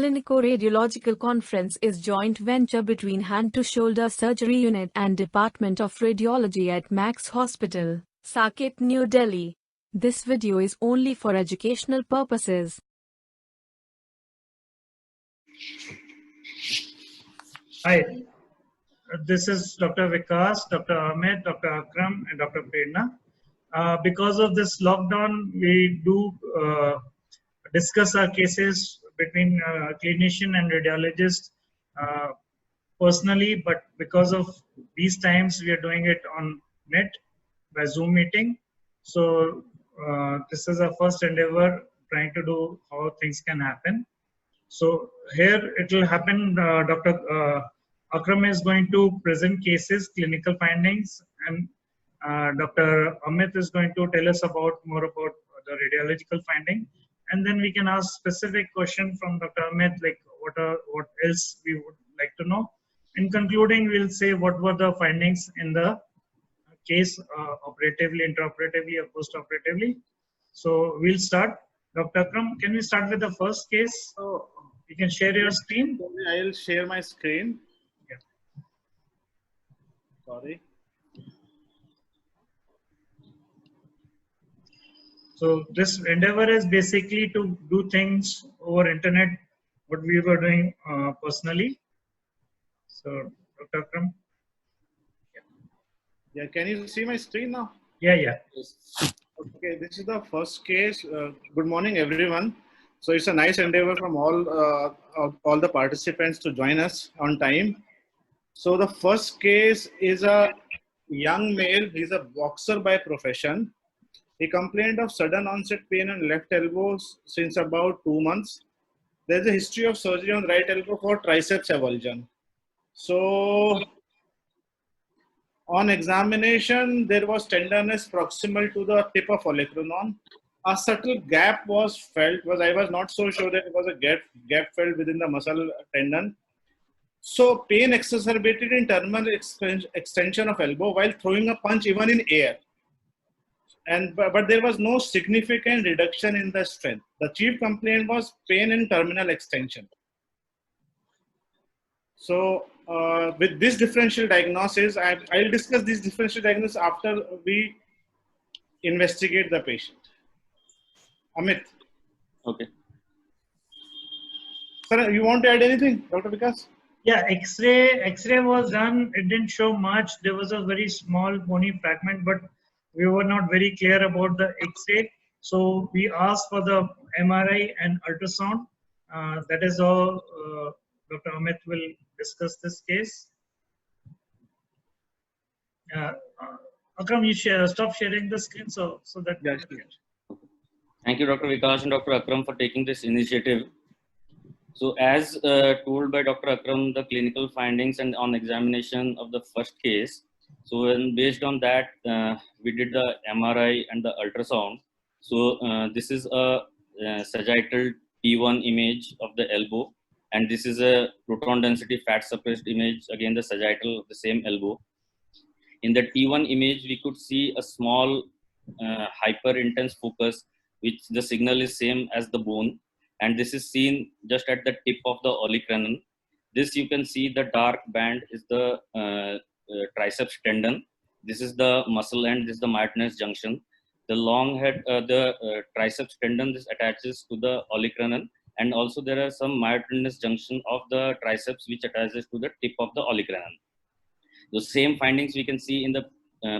Clinico-Radiological Conference is joint venture between Hand to Shoulder Surgery Unit and Department of Radiology at Max Hospital, Saket, New Delhi. This video is only for educational purposes. Hi, this is Dr. Vikas, Dr. Ahmed, Dr. Akram, and Dr. Prerna. Because of this lockdown, we do discuss our cases between clinician and radiologist personally, but because of these times, we are doing it on net by Zoom meeting. So this is our first endeavor trying to do how things can happen. So here it will happen, Dr. Akram is going to present cases, clinical findings, and Dr. Amit is going to tell us more about the radiological finding. And then we can ask specific question from Dr. Amit, like what else we would like to know. In concluding, we'll say what were the findings in the case operatively, intraoperatively, or postoperatively. So we'll start. Dr. Akram, can we start with the first case? So you can share your screen. I'll share my screen. Yeah. Sorry. So this endeavor is basically to do things over internet, what we were doing personally. So Dr. Akram. Yeah, can you see my screen now? Yeah, yeah. Okay, this is the first case. Good morning, everyone. So it's a nice endeavor from all the participants to join us on time. So the first case is a young male. He's a boxer by profession. He complained of sudden onset pain on left elbow since about 2 months. There's a history of surgery on right elbow for triceps avulsion. So on examination, there was tenderness proximal to the tip of olecranon. A subtle gap was felt, I was not so sure that it was a gap felt within the muscle tendon. So pain exacerbated in terminal extension of elbow while throwing a punch even in air. But there was no significant reduction in the strength. The chief complaint was pain in terminal extension. So with this differential diagnosis, I'll discuss this differential diagnosis after we investigate the patient. Amit. Okay. Sir, you want to add anything, Dr. Vikas? Yeah, X-ray was done. It didn't show much. There was a very small bony fragment, but we were not very clear about the X-ray. So we asked for the MRI and ultrasound. That is all. Dr. Amit will discuss this case. Akram, you stop sharing the screen so that. Yes. Thank you, Dr. Vikas and Dr. Akram, for taking this initiative. So as told by Dr. Akram, the clinical findings and on examination of the first case. So based on that, we did the MRI and the ultrasound. So this is a sagittal T1 image of the elbow. And this is a proton density fat suppressed image, again the sagittal of the same elbow. In the T1 image, we could see a small hyper intense focus, which the signal is same as the bone. And this is seen just at the tip of the olecranon. This you can see the dark band is the triceps tendon. This is the muscle end, this is the myotinous junction. The long head, the triceps tendon, this attaches to the olecranon. And also there are some myotinous junction of the triceps which attaches to the tip of the olecranon. The same findings we can see in the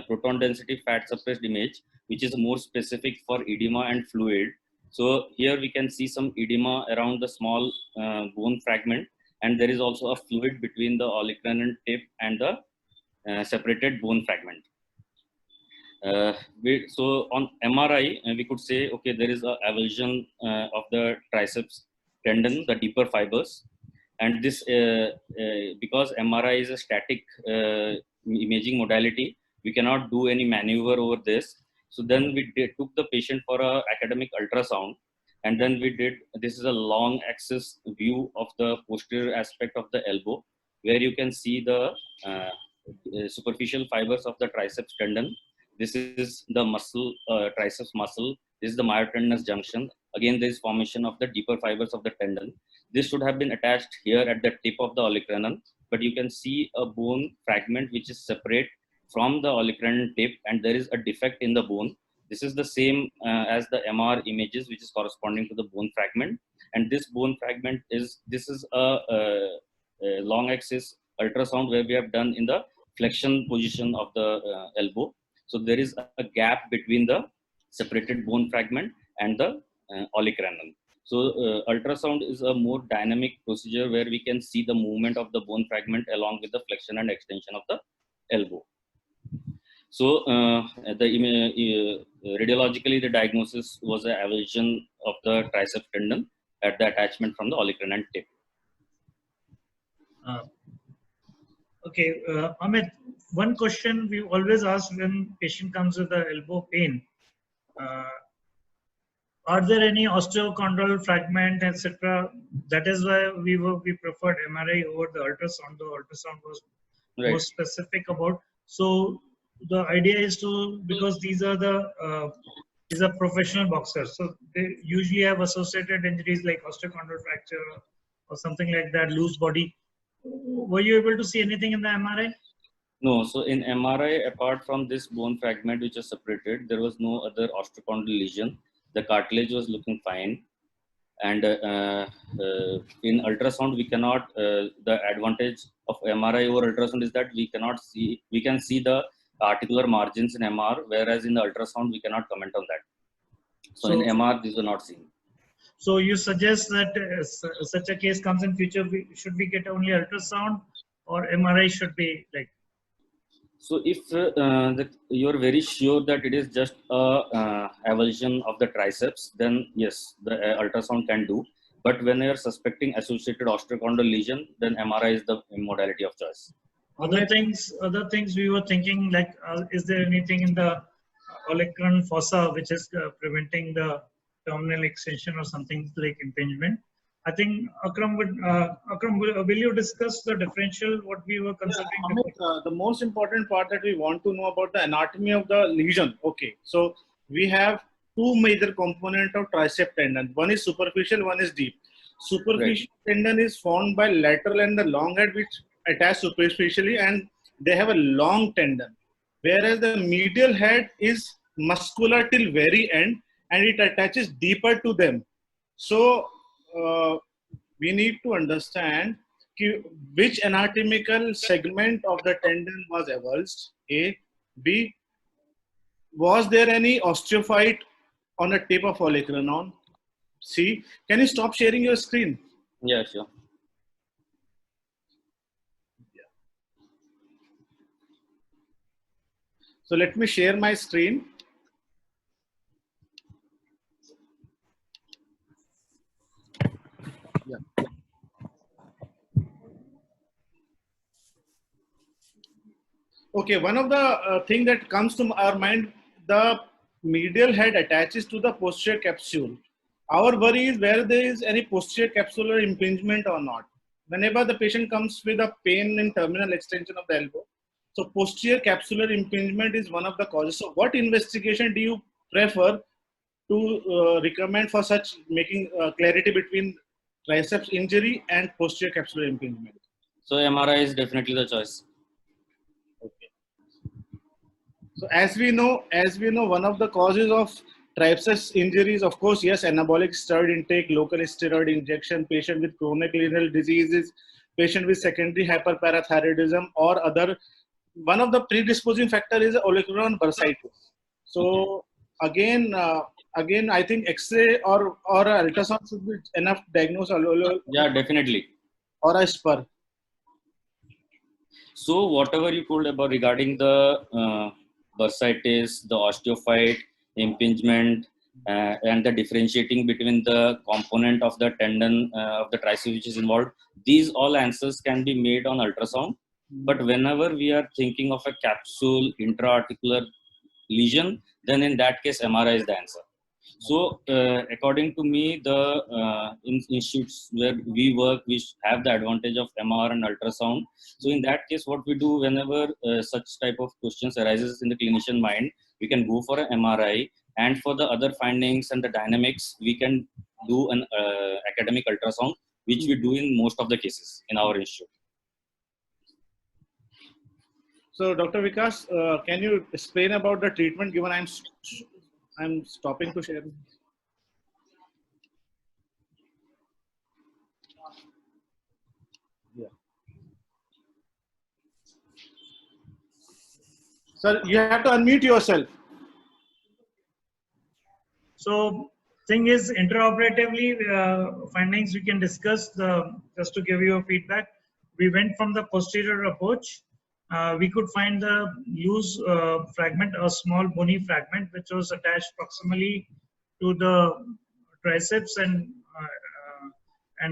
proton density fat suppressed image, which is more specific for edema and fluid. So here we can see some edema around the small bone fragment, and there is also a fluid between the olecranon tip and the separated bone fragment. So on MRI, we could say, okay, there is a avulsion of the triceps tendon, the deeper fibers. And this, because MRI is a static imaging modality, we cannot do any maneuver over this. So then we took the patient for a academic ultrasound. And then we did, this is a long axis view of the posterior aspect of the elbow, where you can see the superficial fibers of the triceps tendon. This is the muscle, triceps muscle. This is the myotendinous junction. again there is formation of the deeper fibers of the tendon. This should have been attached here at the tip of the olecranon, but you can see a bone fragment which is separate from the olecranon tip, and there is a defect in the bone. This is the same as the MR images, which is corresponding to the bone fragment. And this bone fragment is, this is a long axis ultrasound where we have done in the flexion position of the elbow. So there is a gap between the separated bone fragment and the olecranon. So ultrasound is a more dynamic procedure where we can see the movement of the bone fragment along with the flexion and extension of the elbow. So radiologically, the diagnosis was an avulsion of the triceps tendon at the attachment from the olecranon tip. Okay, Amit, one question we always ask when patient comes with the elbow pain, are there any osteochondral fragment, etc.? That is why we preferred MRI over the ultrasound. The ultrasound was more specific about. So the idea is to, because these are professional boxers, so they usually have associated injuries like osteochondral fracture or something like that, loose body. Were you able to see anything in the MRI? No, so in MRI, apart from this bone fragment which is separated, there was no other osteochondral lesion. The cartilage was looking fine. And in ultrasound, we cannot, the advantage of MRI over ultrasound is that we can see the articular margins in MR, whereas in the ultrasound, we cannot comment on that. So in MR, these are not seen. So you suggest that such a case comes in future, should we get only ultrasound or MRI should be like? So if you're very sure that it is just a avulsion of the triceps, then yes, the ultrasound can do. But when you're suspecting associated osteochondral lesion, then MRI is the modality of choice. Other things we were thinking, like, is there anything in the olecranon fossa which is preventing the terminal extension or something like impingement? I think Akram will you discuss the differential, what we were considering? Yeah, the most important part that we want to know about the anatomy of the lesion. Okay, so we have two major components of tricep tendon. One is superficial, one is deep. Superficial tendon is formed by lateral and the long head which attach superficially, and they have a long tendon. Whereas the medial head is muscular till very end and it attaches deeper to them. So we need to understand which anatomical segment of the tendon was avulsed. A. B. Was there any osteophyte on the tip of olecranon? C. Can you stop sharing your screen? Yeah, sure. So let me share my screen. Yeah. Okay, one of the thing that comes to our mind, the medial head attaches to the posterior capsule. Our worry is whether there is any posterior capsular impingement or not. Whenever the patient comes with a pain in terminal extension of the elbow, so posterior capsular impingement is one of the causes. So what investigation do you prefer to recommend for such making clarity between triceps injury and posterior capsular impingement? So MRI is definitely the choice. Okay. So as we know, one of the causes of triceps injuries, of course, yes, anabolic steroid intake, local steroid injection, patient with chronic renal diseases, patient with secondary hyperparathyroidism or other. One of the predisposing factor is olecranon bursitis. So again, I think X-ray or ultrasound should be enough to diagnose. Yeah, definitely. Or a spur. So whatever you told about regarding the bursitis, the osteophyte, impingement, and the differentiating between the component of the tendon of the triceps which is involved, these all answers can be made on ultrasound. But whenever we are thinking of a capsule intra-articular lesion, then in that case, MRI is the answer. So according to me, the institutes where we work, we have the advantage of MR and ultrasound. So in that case, what we do whenever such type of questions arises in the clinician mind, we can go for an MRI And for the other findings and the dynamics, we can do an academic ultrasound, which we do in most of the cases in our institute. So, Dr. Vikas, can you explain about the treatment given? I'm stopping to share. Yeah. Sir, you have to unmute yourself. So thing is, intraoperatively, findings we can discuss. Just to give you a feedback, we went from the posterior approach. We could find the loose fragment, a small bony fragment, which was attached proximally to the triceps, and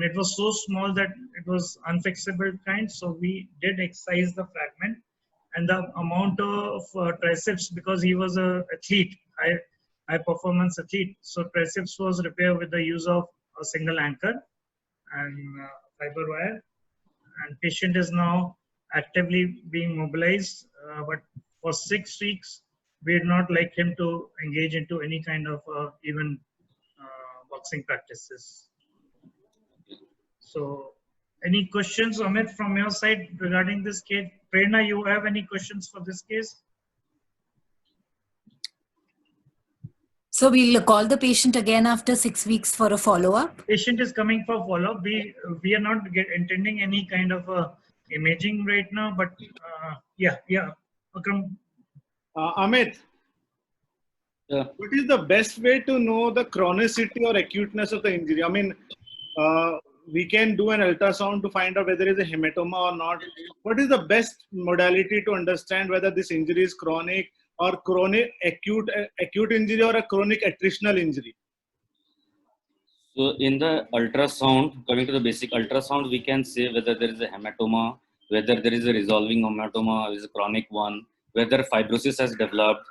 it was so small that it was unfixable kind. So we did excise the fragment, and the amount of triceps, because he was a athlete, high performance athlete. So triceps was repaired with the use of a single anchor and fiber wire. And patient is now actively being mobilized, but for 6 weeks, we did not like him to engage into any kind of even boxing practices. So any questions, Amit, from your side regarding this case? Prerna, you have any questions for this case? So we'll call the patient again after 6 weeks for a follow-up? Patient is coming for follow-up. We are not intending any kind of imaging right now, but yeah. Akram. Amit, what is the best way to know the chronicity or acuteness of the injury? I mean, we can do an ultrasound to find out whether it is a hematoma or not. What is the best modality to understand whether this injury is chronic or chronic acute injury or a chronic attritional injury? So in the ultrasound, coming to the basic ultrasound, we can say whether there is a hematoma, whether there is a resolving hematoma, is a chronic one, whether fibrosis has developed,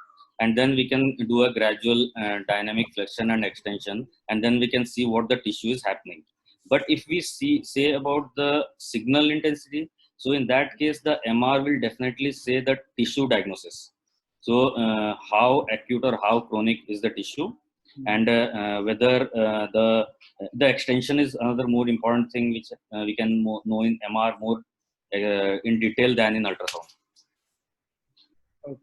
and then we can do a gradual dynamic flexion and extension, and then we can see what the tissue is happening. But if we say about the signal intensity, so in that case, the MR will definitely say the tissue diagnosis. So how acute or how chronic is the tissue, and whether the extension is another more important thing which we can know in MR more in detail than in ultrasound. Okay.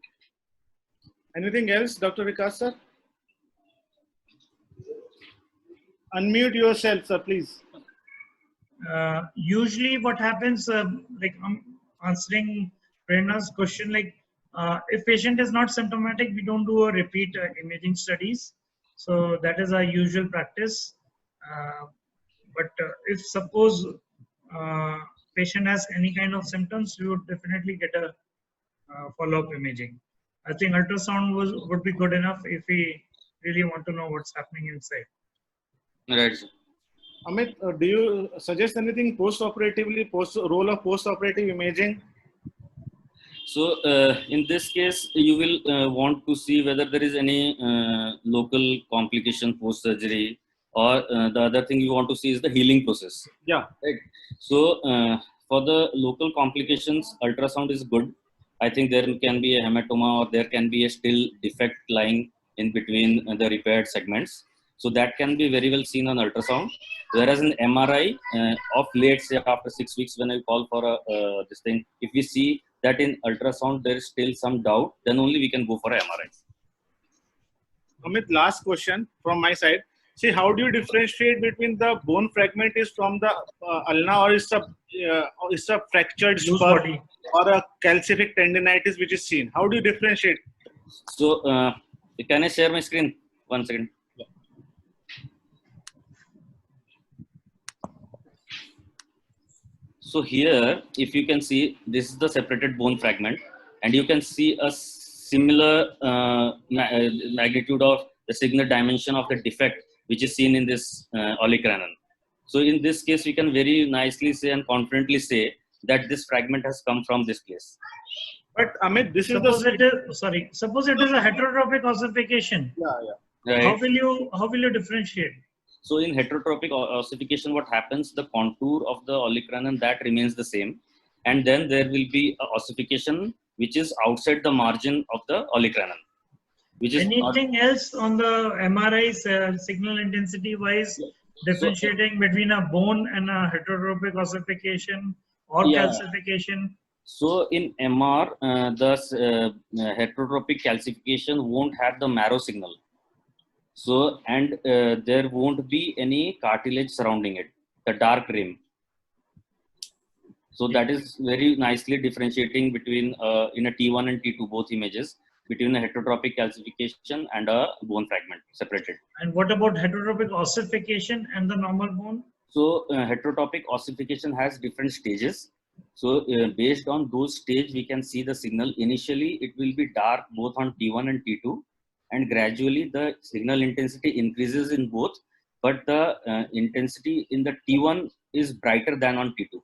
Anything else, Dr. Vikas, sir? Unmute yourself, sir, please. Usually what happens, like I'm answering Prerna's question, like if patient is not symptomatic, we don't do a repeat imaging studies. So that is our usual practice. But if suppose patient has any kind of symptoms, we would definitely get a follow-up imaging. I think ultrasound would be good enough if we really want to know what's happening inside. Right, sir. Amit, do you suggest anything post-operatively, role of post-operative imaging? So in this case, you will want to see whether there is any local complication post-surgery, or the other thing you want to see is the healing process. Yeah. Right. So for the local complications, ultrasound is good. I think there can be a hematoma, or there can be a still defect lying in between the repaired segments. So that can be very well seen on ultrasound. Whereas in MRI, of late, say after 6 weeks, when I call for this thing, if we see that in ultrasound there is still some doubt, then only we can go for MRI. Amit, last question from my side. See, how do you differentiate between the bone fragment is from the ulna, or is a fractured spur or a calcific tendinitis which is seen? How do you differentiate? So can I share my screen? 1 second. So here, if you can see, this is the separated bone fragment, and you can see a similar magnitude of the signal dimension of the defect, which is seen in this olecranon. So in this case, we can very nicely say and confidently say that this fragment has come from this place. But Amit, this suppose is suppose it is a heterotropic ossification. Yeah. Right. How will you differentiate? So in heterotropic ossification, what happens? The contour of the olecranon, that remains the same, and then there will be a ossification which is outside the margin of the olecranon. which is not, Anything else on the MRI signal intensity wise, differentiating between a bone and a heterotropic ossification or yeah. calcification? So in MR, the heterotropic calcification won't have the marrow signal. So, and there won't be any cartilage surrounding it, the dark rim. So that is very nicely differentiating between in a T1 and T2 both images, between a heterotropic calcification and a bone fragment separated. And what about heterotropic ossification and the normal bone? So heterotropic ossification has different stages. So based on those stages, we can see the signal. Initially, it will be dark both on T1 and T2, and gradually the signal intensity increases in both, but the intensity in the T1 is brighter than on T2.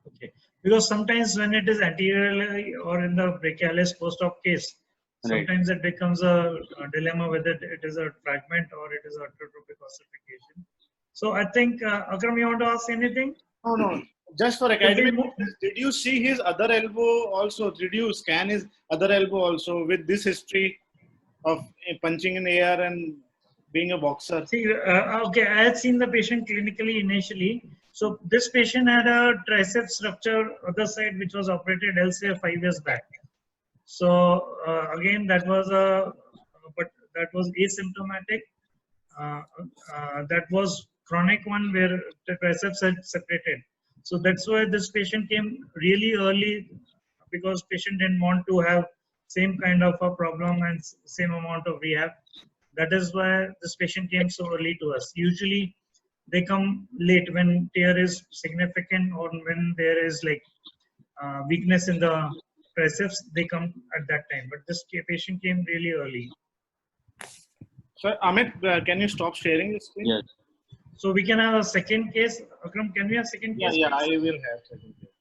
Okay, because sometimes when it is anteriorly or in the brachialis post-op case, sometimes it becomes a dilemma whether it is a fragment or it is a heterotropic ossification. So I think, Akram, you want to ask anything? No, no. Just for academic, did you see his other elbow also? Did you scan his other elbow also with this history of punching in air and being a boxer? See, okay, I had seen the patient clinically initially. So this patient had a triceps rupture other side, which was operated elsewhere 5 years back. So again, that was asymptomatic. That was chronic one where the triceps had separated. So that's why this patient came really early, because patient didn't want to have same kind of a problem and same amount of rehab. That is why this patient came so early to us. Usually they come late when tear is significant or when there is like weakness in the triceps, they come at that time. But this patient came really early. So Amit, can you stop sharing the screen? Yes. So we can have a second case. Akram, can we have second case? Yeah, please? I will have second case.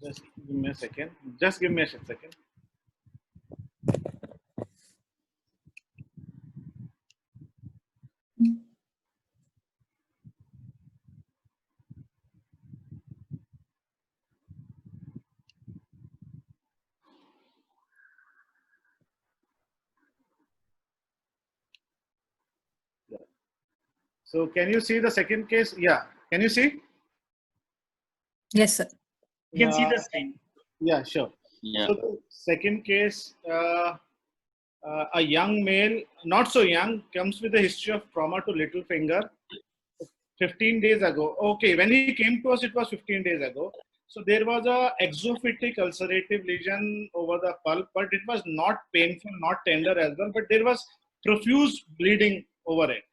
Just give me a second. Just give me a second. So can you see the second case? Yeah. Can you see? Yes, sir. You can see the screen. Yeah, sure. Yeah. So the second case, a young male, not so young, comes with a history of trauma to little finger 15 days ago. Okay, when he came to us, it was 15 days ago. So there was a exophytic ulcerative lesion over the pulp, but it was not painful, not tender as well, but there was profuse bleeding over it.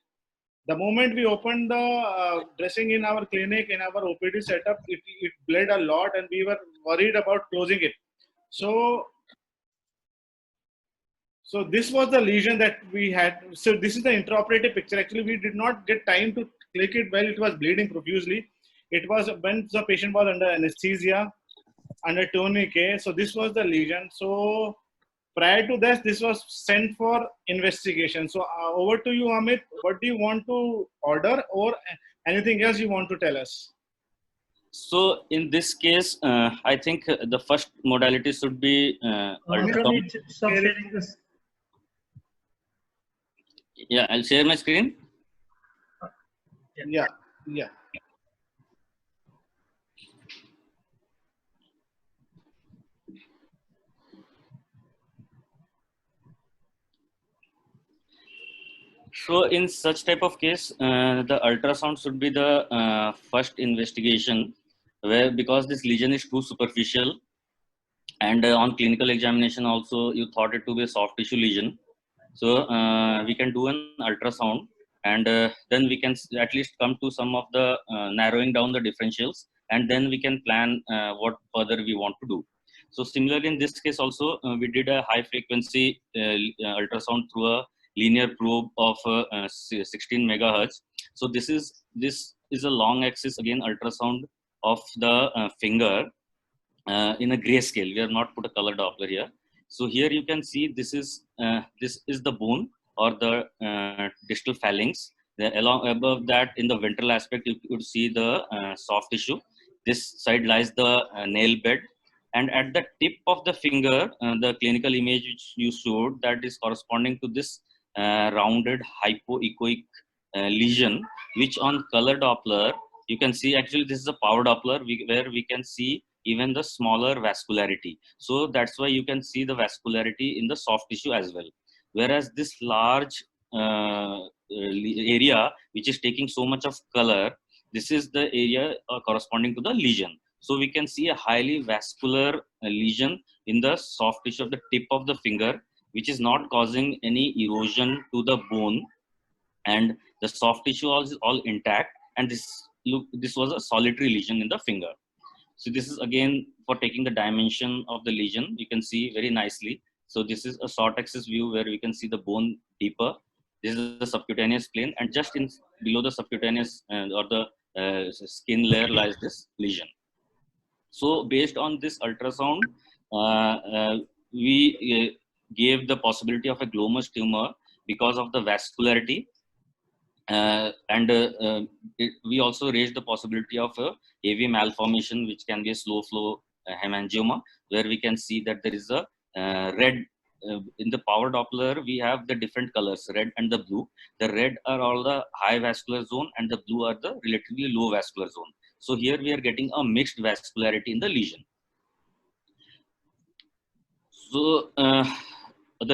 The moment we opened the dressing in our clinic, in our OPD setup, it bled a lot and we were worried about closing it. So this was the lesion that we had. So this is the intraoperative picture. Actually, we did not get time to click it while it was bleeding profusely. It was when the patient was under anesthesia, under tourniquet. So this was the lesion. So prior to this was sent for investigation. So over to you, Amit. What do you want to order or anything else you want to tell us? So in this case, I think the first modality should be ultrasound. Stop sharing this. Yeah, I'll share my screen. Yeah. So in such type of case, the ultrasound should be the first investigation, where because this lesion is too superficial, and on clinical examination also you thought it to be a soft tissue lesion. So we can do an ultrasound, and then we can at least come to some of the narrowing down the differentials, and then we can plan what further we want to do. So similarly in this case also, we did a high frequency ultrasound through a linear probe of 16 megahertz. So this is a long axis again ultrasound of the finger in a grayscale. We have not put a color Doppler here. So here you can see this is the bone or the distal phalanx. Along above that, in the ventral aspect, you could see the soft tissue. This side lies the nail bed. And at the tip of the finger, the clinical image which you showed, that is corresponding to this rounded hypoechoic lesion, which on color Doppler, you can see actually this is a power Doppler where we can see even the smaller vascularity. So that's why you can see the vascularity in the soft tissue as well. Whereas this large area, which is taking so much of color, this is the area corresponding to the lesion. So we can see a highly vascular lesion in the soft tissue of the tip of the finger, which is not causing any erosion to the bone, and the soft tissue is all intact. And this was a solitary lesion in the finger. So this is again for taking the dimension of the lesion. You can see very nicely. So this is a short axis view where we can see the bone deeper. This is the subcutaneous plane, and just below the subcutaneous or the skin layer lies this lesion. So based on this ultrasound, we gave the possibility of a glomus tumor because of the vascularity. We also raised the possibility of a AV malformation, which can be a slow flow hemangioma, where we can see that there is a red. In the power Doppler, we have the different colors, red and the blue. The red are all the high vascular zone, and the blue are the relatively low vascular zone. So here we are getting a mixed vascularity in the lesion. So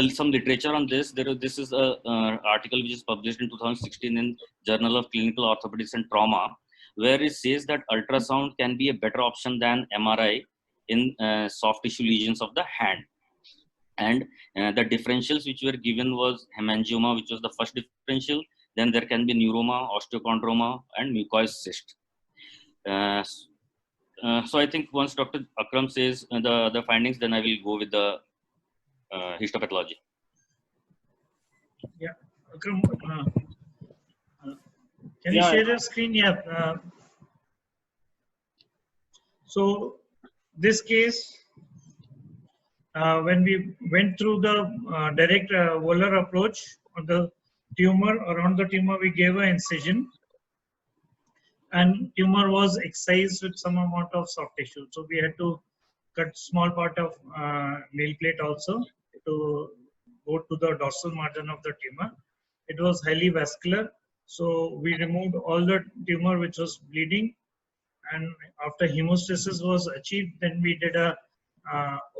some literature on this. This is a article which is published in 2016 in Journal of Clinical Orthopedics and Trauma, where it says that ultrasound can be a better option than MRI in soft tissue lesions of the hand. And the differentials which were given was hemangioma, which was the first differential. Then there can be neuroma, osteochondroma, and mucoid cyst. So I think once Dr. Akram says the findings, then I will go with the histopathology. Yeah, Akram, can you share your screen? Yeah. So this case, when we went through the direct volar approach on the tumor, around the tumor, we gave an incision, and tumor was excised with some amount of soft tissue. So we had to cut small part of nail plate also to go to the dorsal margin of the tumor. It was highly vascular. So we removed all the tumor which was bleeding, and after hemostasis was achieved, then we did a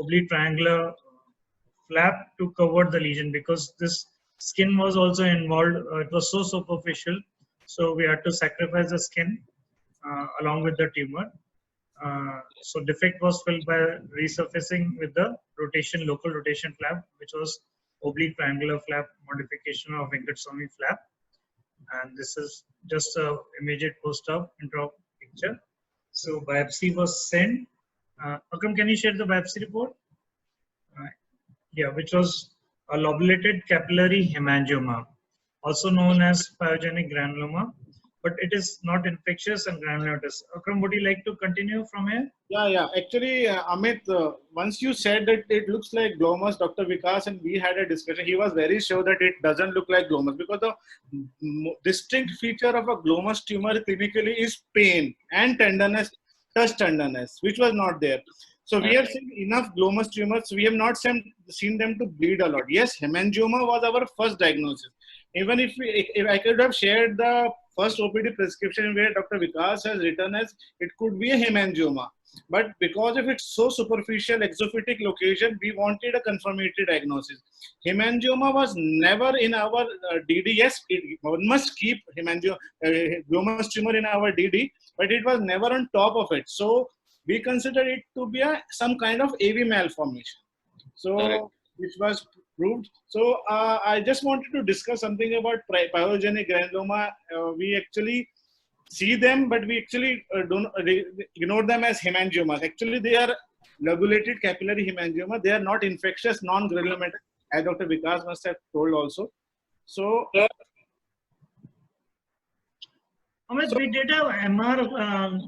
oblique triangular flap to cover the lesion, because this skin was also involved. It was so superficial, so we had to sacrifice the skin along with the tumor. So defect was filled by resurfacing with the local rotation flap, which was oblique triangular flap modification of Venkateswamy flap. And this is just a immediate post-op intra picture. So biopsy was sent. Akram, can you share the biopsy report? Yeah, which was a lobulated capillary hemangioma, also known as pyogenic granuloma, but it is not infectious and granulomatoous. Akram, would you like to continue from here? Yeah. Actually, Amit, once you said that it looks like glomus, Dr. Vikas and we had a discussion. He was very sure that it doesn't look like glomus, because the distinct feature of a glomus tumor clinically is pain and tenderness, touch tenderness, which was not there. So we have seen enough glomus tumors. We have not seen them to bleed a lot. Yes, hemangioma was our first diagnosis. Even if I could have shared the first OPD prescription where Dr. Vikas has written as it could be a hemangioma. But because of its so superficial exophytic location, we wanted a confirmatory diagnosis. Hemangioma was never in our DD. Yes, one must keep glomus tumor in our DD, but it was never on top of it. So we consider it to be some kind of AV malformation. So which was proved. So I just wanted to discuss something about pyogenic granuloma. We actually see them, but we actually don't ignore them as hemangiomas. Actually, they are lobulated capillary hemangioma. They are not infectious, non-granulomatous, as Dr. Vikas must have told also. So, Amit, we did a MR.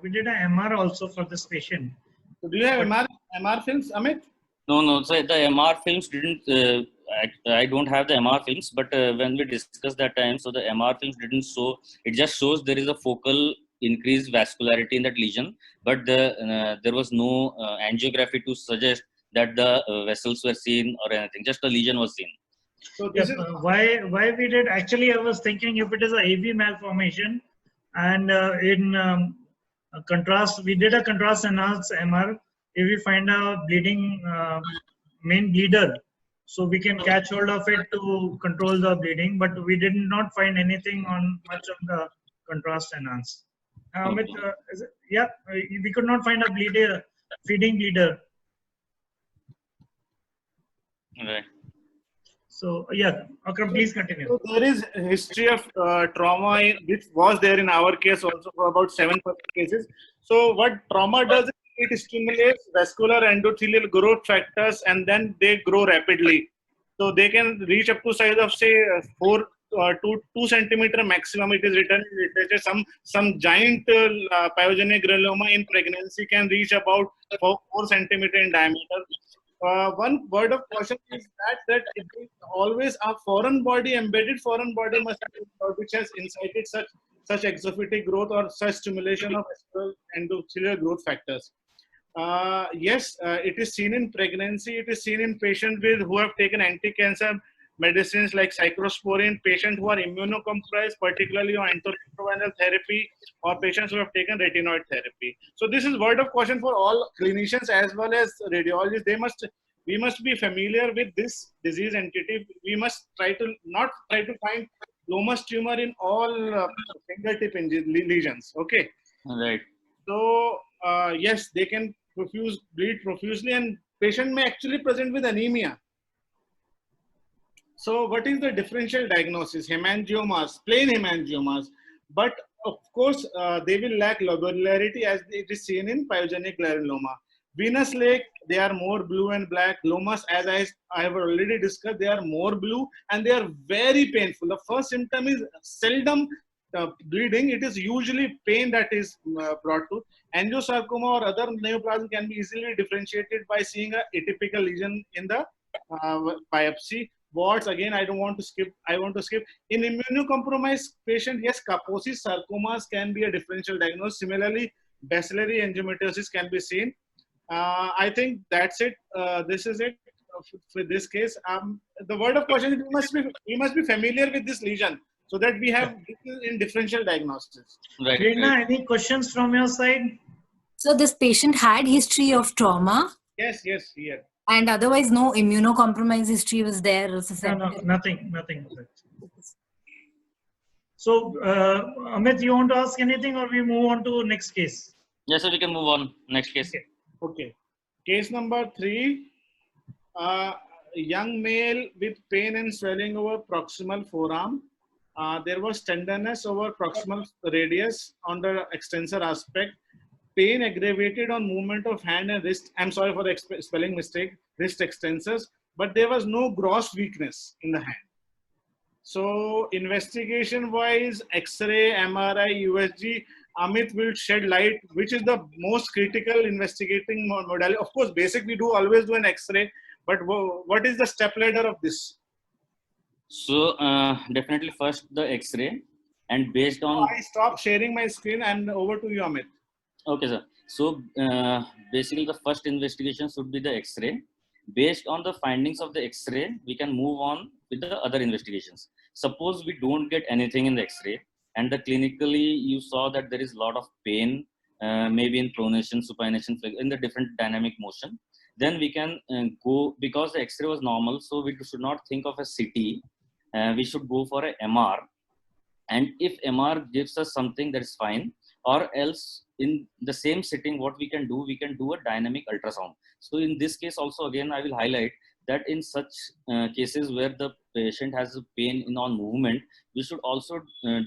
We did a MR also for this patient. So do you have MR films, Amit? No. So the MR films didn't. I don't have the MR films, but when we discussed that time, so the MR films didn't show. It just shows there is a focal increased vascularity in that lesion, but there was no angiography to suggest that the vessels were seen or anything. Just the lesion was seen. So Yes, this is why we did, actually I was thinking if it is a AV malformation, and in contrast, we did a contrast enhanced MR. If we find a bleeding main bleeder, so we can catch hold of it to control the bleeding, but we did not find anything on much of the contrast enhanced. Amit, yeah, we could not find a bleeder, feeding bleeder. Right. So yeah, Akram, please continue. So there is a history of trauma which was there in our case also for about 7% cases. So what trauma does is it stimulates vascular endothelial growth factors and then they grow rapidly. So they can reach up to size of say 4 to 2 centimeter maximum. It is written in literature. Some giant pyogenic granuloma in pregnancy can reach about 4 centimeter in diameter. One word of caution is that it is always a foreign body, embedded foreign body must be which has incited such exophytic growth or such stimulation of endothelial growth factors. Yes, it is seen in pregnancy. It is seen in patients who have taken anti-cancer medicines like cyclosporine, patients who are immunocompromised, particularly on antiretroviral therapy, or patients who have taken retinoid therapy. So this is word of caution for all clinicians as well as radiologists. We must be familiar with this disease entity. We must not try to find glomus tumor in all fingertip lesions. Okay. Right. So yes, they can bleed profusely, and patient may actually present with anemia. So what is the differential diagnosis? Hemangiomas, plain hemangiomas, but of course they will lack lobularity as it is seen in pyogenic granuloma. Venous lake, they are more blue and black. Glomus, as I have already discussed, they are more blue and they are very painful. The first symptom is seldom bleeding. It is usually pain that is brought to. Angiosarcoma or other neoplasm can be easily differentiated by seeing a atypical lesion in the biopsy. Warts, again, I want to skip. In immunocompromised patient, yes, Kaposi sarcomas can be a differential diagnosis. Similarly, bacillary angiomatosis can be seen. I think that's it. This is it for this case. The word of caution is we must be familiar with this lesion so that we have in differential diagnosis. Right. Prerna, any questions from your side? So this patient had history of trauma. Yes, here. And otherwise, no immunocompromised history was there. No, nothing. So, Amit, you want to ask anything, or we move on to next case? Yes, sir, we can move on. Next case. Okay. Case number 3. Young male with pain and swelling over proximal forearm. There was tenderness over proximal radius on the extensor aspect. Pain aggravated on movement of hand and wrist. I'm sorry for the spelling mistake, wrist extensors, but there was no gross weakness in the hand. So investigation wise, X-ray, MRI, USG, Amit will shed light, which is the most critical investigating modality. Of course, basic we always do an X-ray, but what is the step ladder of this? So definitely first the X-ray, and based on. I stop sharing my screen and over to you, Amit. Okay, sir. So basically the first investigation should be the X-ray. Based on the findings of the X-ray, we can move on with the other investigations. Suppose we don't get anything in the X-ray, and clinically you saw that there is a lot of pain, maybe in pronation, supination, in the different dynamic motion. Then we can go, because the X-ray was normal, so we should not think of a CT. We should go for a MR. And if MR gives us something, that is fine. Or else in the same sitting, what we can do a dynamic ultrasound. So in this case also, again, I will highlight that in such cases where the patient has a pain on movement, we should also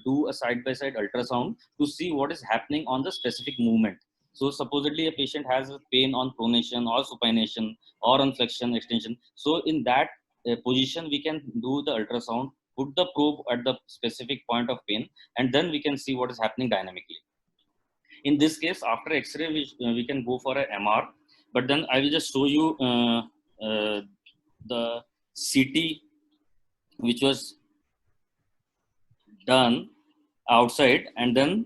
do a side-by-side ultrasound to see what is happening on the specific movement. So supposedly a patient has a pain on pronation or supination or on flexion extension. So in that position, we can do the ultrasound, put the probe at the specific point of pain, and then we can see what is happening dynamically. In this case, after X-ray, we can go for a MR, but then I will just show you the CT which was done outside, and then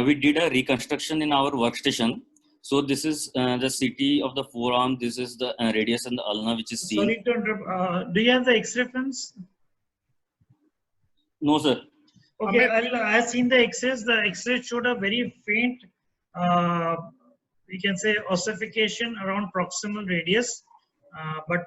we did a reconstruction in our workstation. So this is the CT of the forearm. This is the radius and the ulna which is seen. Sorry to interrupt. Do you have the X-ray films? No, sir. Okay, I've seen the X-rays. The X-rays showed a very faint, we can say, ossification around proximal radius, but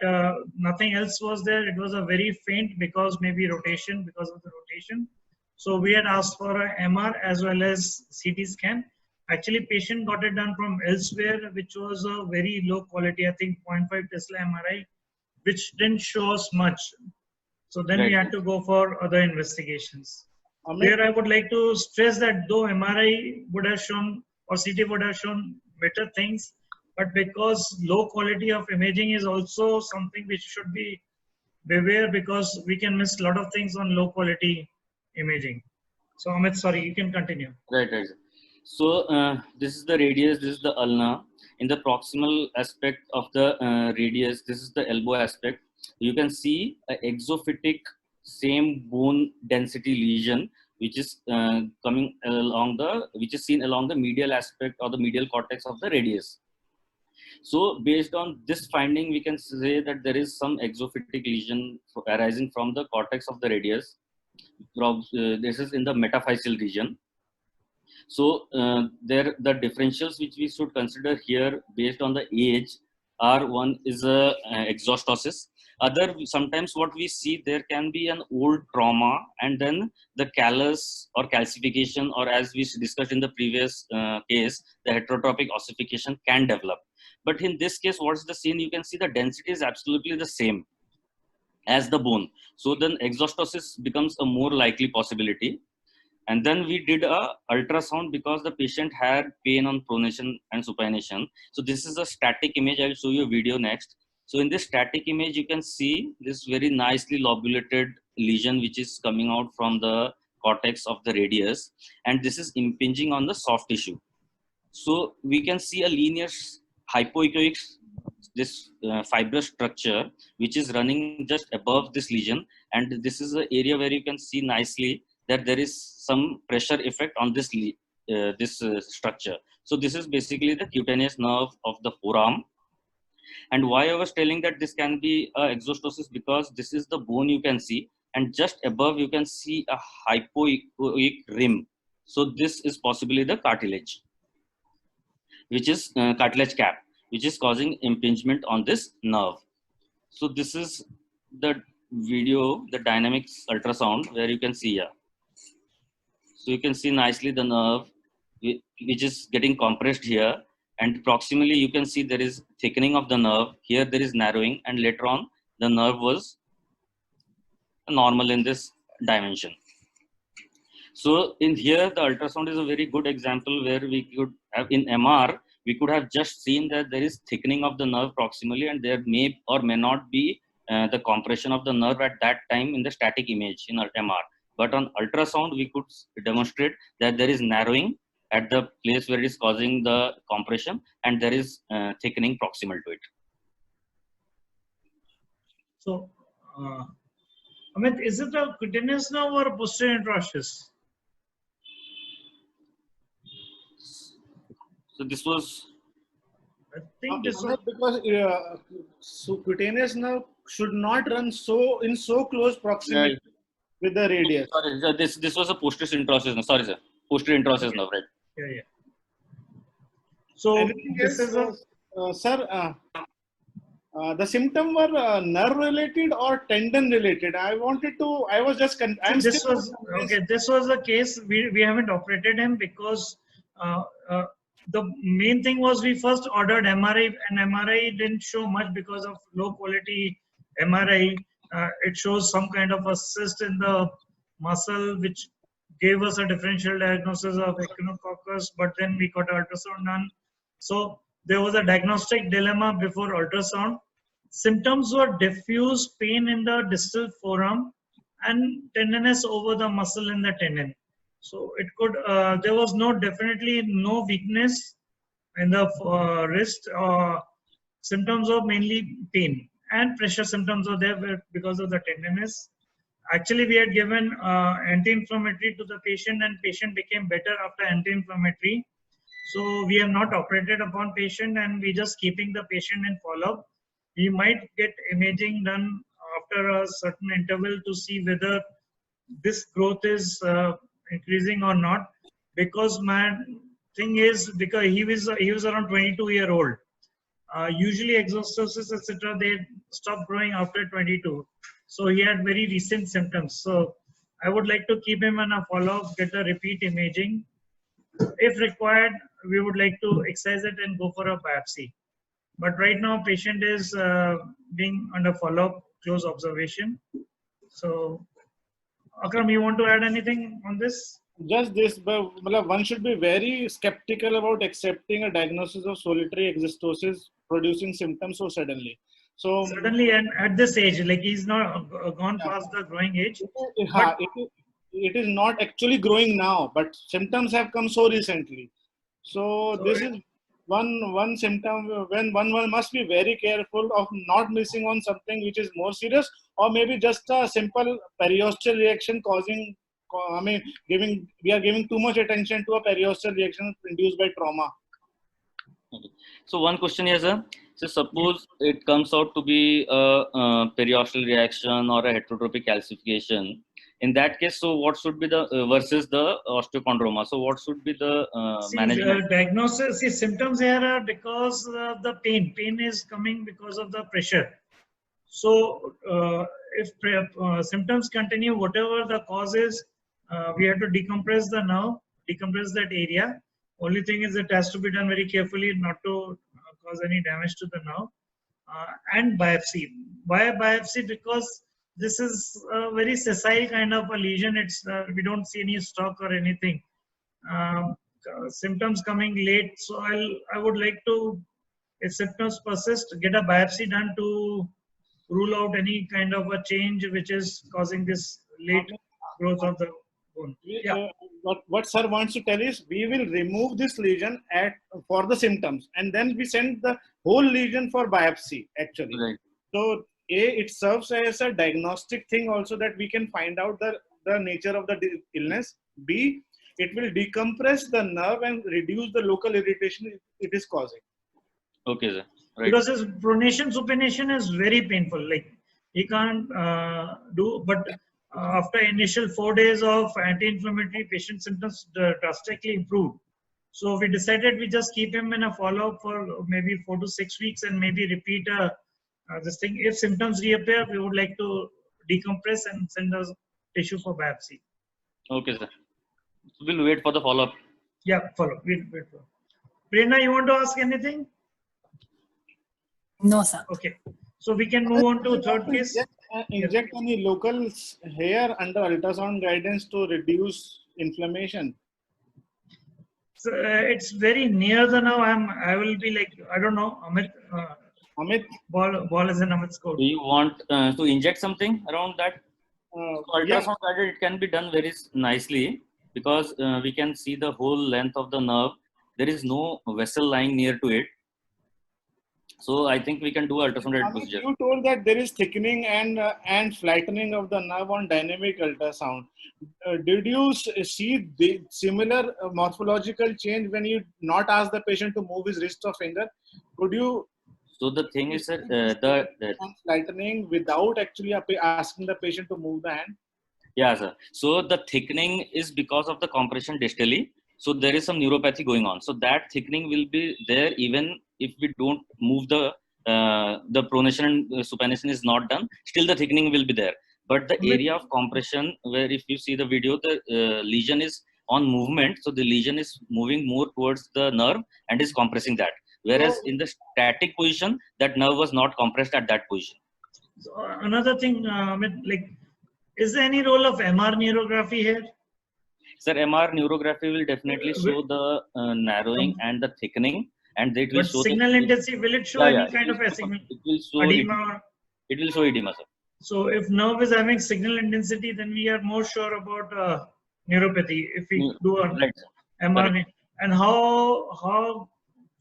nothing else was there. It was a very faint because maybe rotation, because of the rotation. So we had asked for a MR as well as CT scan. Actually, patient got it done from elsewhere, which was a very low quality, I think 0.5 Tesla MRI, which didn't show us much. So then we had to go for other investigations. Here I would like to stress that though MRI would have shown or CT would have shown better things, but because low quality of imaging is also something which should be beware, because we can miss a lot of things on low quality imaging. So Amit, sorry, you can continue. Right. So this is the radius, this is the ulna. In the proximal aspect of the radius, this is the elbow aspect. You can see an exophytic same bone density lesion which is coming along which is seen along the medial aspect or the medial cortex of the radius. So based on this finding, we can say that there is some exophytic lesion arising from the cortex of the radius. This is in the metaphyseal region. So the differentials which we should consider here based on the age are, one is a exostosis. Other, sometimes what we see, there can be an old trauma and then the callus or calcification, or as we discussed in the previous case, the heterotropic ossification can develop. But in this case, what's the scene? You can see the density is absolutely the same as the bone. So then exostosis becomes a more likely possibility. And then we did a ultrasound because the patient had pain on pronation and supination. So this is a static image. I will show you a video next. So in this static image, you can see this very nicely lobulated lesion which is coming out from the cortex of the radius, and this is impinging on the soft tissue. So we can see a linear hypoechoic, this fibrous structure which is running just above this lesion, and this is the area where you can see nicely that there is some pressure effect on this structure. So this is basically the cutaneous nerve of the forearm. And why I was telling that this can be exostosis, because this is the bone you can see, and just above you can see a hypoechoic rim. So this is possibly the cartilage, which is cartilage cap, which is causing impingement on this nerve. So this is the video, the dynamics ultrasound, where you can see here. So you can see nicely the nerve which is getting compressed here, and proximally you can see there is thickening of the nerve. Here there is narrowing, and later on the nerve was normal in this dimension. So in here the ultrasound is a very good example where we could have, in MR, we could have just seen that there is thickening of the nerve proximally, and there may or may not be the compression of the nerve at that time in the static image in MR. But on ultrasound, we could demonstrate that there is narrowing at the place where it is causing the compression, and there is thickening proximal to it. So, Amit, is it a cutaneous nerve or a posterior interosseous? So this was, I think this was, because so cutaneous nerve should not run in so close proximity with the radius. Sorry, this was a posterior interosseous nerve. Sorry, sir, posterior interosseous nerve, right? Yeah. So this is sir, the symptom were nerve related or tendon related. I was just this was the case. We haven't operated him because the main thing was we first ordered MRI, and MRI didn't show much because of low quality MRI. It shows some kind of a cyst in the muscle, which gave us a differential diagnosis of echinococcus, but then we got ultrasound done. So there was a diagnostic dilemma before ultrasound. Symptoms were diffuse pain in the distal forearm and tenderness over the muscle in the tendon. So it could, there was definitely no weakness in the wrist symptoms of mainly pain and pressure symptoms are there because of the tenderness. Actually, we had given anti-inflammatory to the patient and patient became better after anti-inflammatory. So we have not operated upon patient and we just keeping the patient in follow-up. We might get imaging done after a certain interval to see whether this growth is increasing or not. Because my thing is, because he was around 22-year-old. Usually exostosis, etc., they stop growing after 22. So he had very recent symptoms. So I would like to keep him in a follow-up, get a repeat imaging. If required, we would like to excise it and go for a biopsy. But right now, patient is being under follow-up, close observation. So, Akram, you want to add anything on this? Just this, but one should be very skeptical about accepting a diagnosis of solitary exostosis producing symptoms so suddenly. So certainly, and at this age, like he's not gone past the growing age. It is not actually growing now, but symptoms have come so recently. So this is one symptom when one must be very careful of not missing on something which is more serious, or maybe just a simple periosteal reaction causing. I mean, we are giving too much attention to a periosteal reaction induced by trauma. Okay. So one question here, sir. So suppose it comes out to be a periosteal reaction or a heterotrophic calcification. In that case, so what should be the versus the osteochondroma? So what should be the management? Diagnosis, see, symptoms here are because of the pain. Pain is coming because of the pressure. So if symptoms continue, whatever the cause is, we have to decompress the nerve, decompress that area. Only thing is it has to be done very carefully not to cause any damage to the nerve. And biopsy. Why biopsy? Because this is a very sessile kind of a lesion. It's we don't see any stalk or anything. Symptoms coming late. So I would like to, if symptoms persist, get a biopsy done to rule out any kind of a change which is causing this late growth of the bone. Yeah. What sir wants to tell is we will remove this lesion for the symptoms and then we send the whole lesion for biopsy actually. Right. So it serves as a diagnostic thing also that we can find out the nature of the illness. B, it will decompress the nerve and reduce the local irritation it is causing. Okay, sir. Right. Because his pronation supination is very painful. Like he can't do, but after initial 4 days of anti-inflammatory, patient symptoms drastically improved. So we decided we just keep him in a follow-up for maybe 4 to 6 weeks and maybe repeat this thing. If symptoms reappear, we would like to decompress and send us tissue for biopsy. Okay, sir. So we'll wait for the follow-up. Yeah, follow. We'll wait for. Prerna, you want to ask anything? No, sir. Okay. So we can move on to third case. Inject any local hair under ultrasound guidance to reduce inflammation. So, it's very near the nerve. I will be like, I don't know, Amit, ball is in Amit's court. Do you want to inject something around that? So ultrasound guided, it can be done very nicely because we can see the whole length of the nerve. There is no vessel lying near to it. So I think we can do ultrasound guided procedure. You told that there is thickening and flattening of the nerve on dynamic ultrasound. Did you see the similar morphological change when you not ask the patient to move his wrist or finger? Could you? So the thing is that the flattening without actually asking the patient to move the hand. Yeah, sir. So the thickening is because of the compression distally. So there is some neuropathy going on. So that thickening will be there even if we don't move the pronation and supination is not done. Still the thickening will be there. But the area of compression, where if you see the video, the lesion is on movement. So the lesion is moving more towards the nerve and is compressing that. Whereas in the static position, that nerve was not compressed at that position. So another thing, like, is there any role of MR neurography here? Sir, MR neurography will definitely show the narrowing and the thickening, and it will show signal intensity. Will it show any kind of a signal? It will show edema. It will show edema, sir. So if nerve is having signal intensity, then we are more sure about neuropathy if we do a MR. And how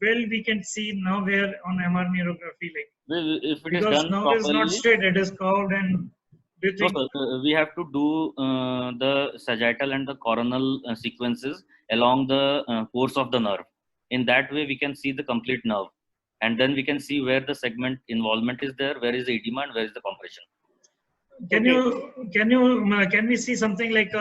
well we can see now where on MR neurography, like, If it is because done now it's not properly, straight, it is curved, and do you no, think sir, we have to do the sagittal and the coronal sequences along the course of the nerve. In that way, we can see the complete nerve, and then we can see where the segment involvement is there, where is the edema, and where is the compression. can we see something like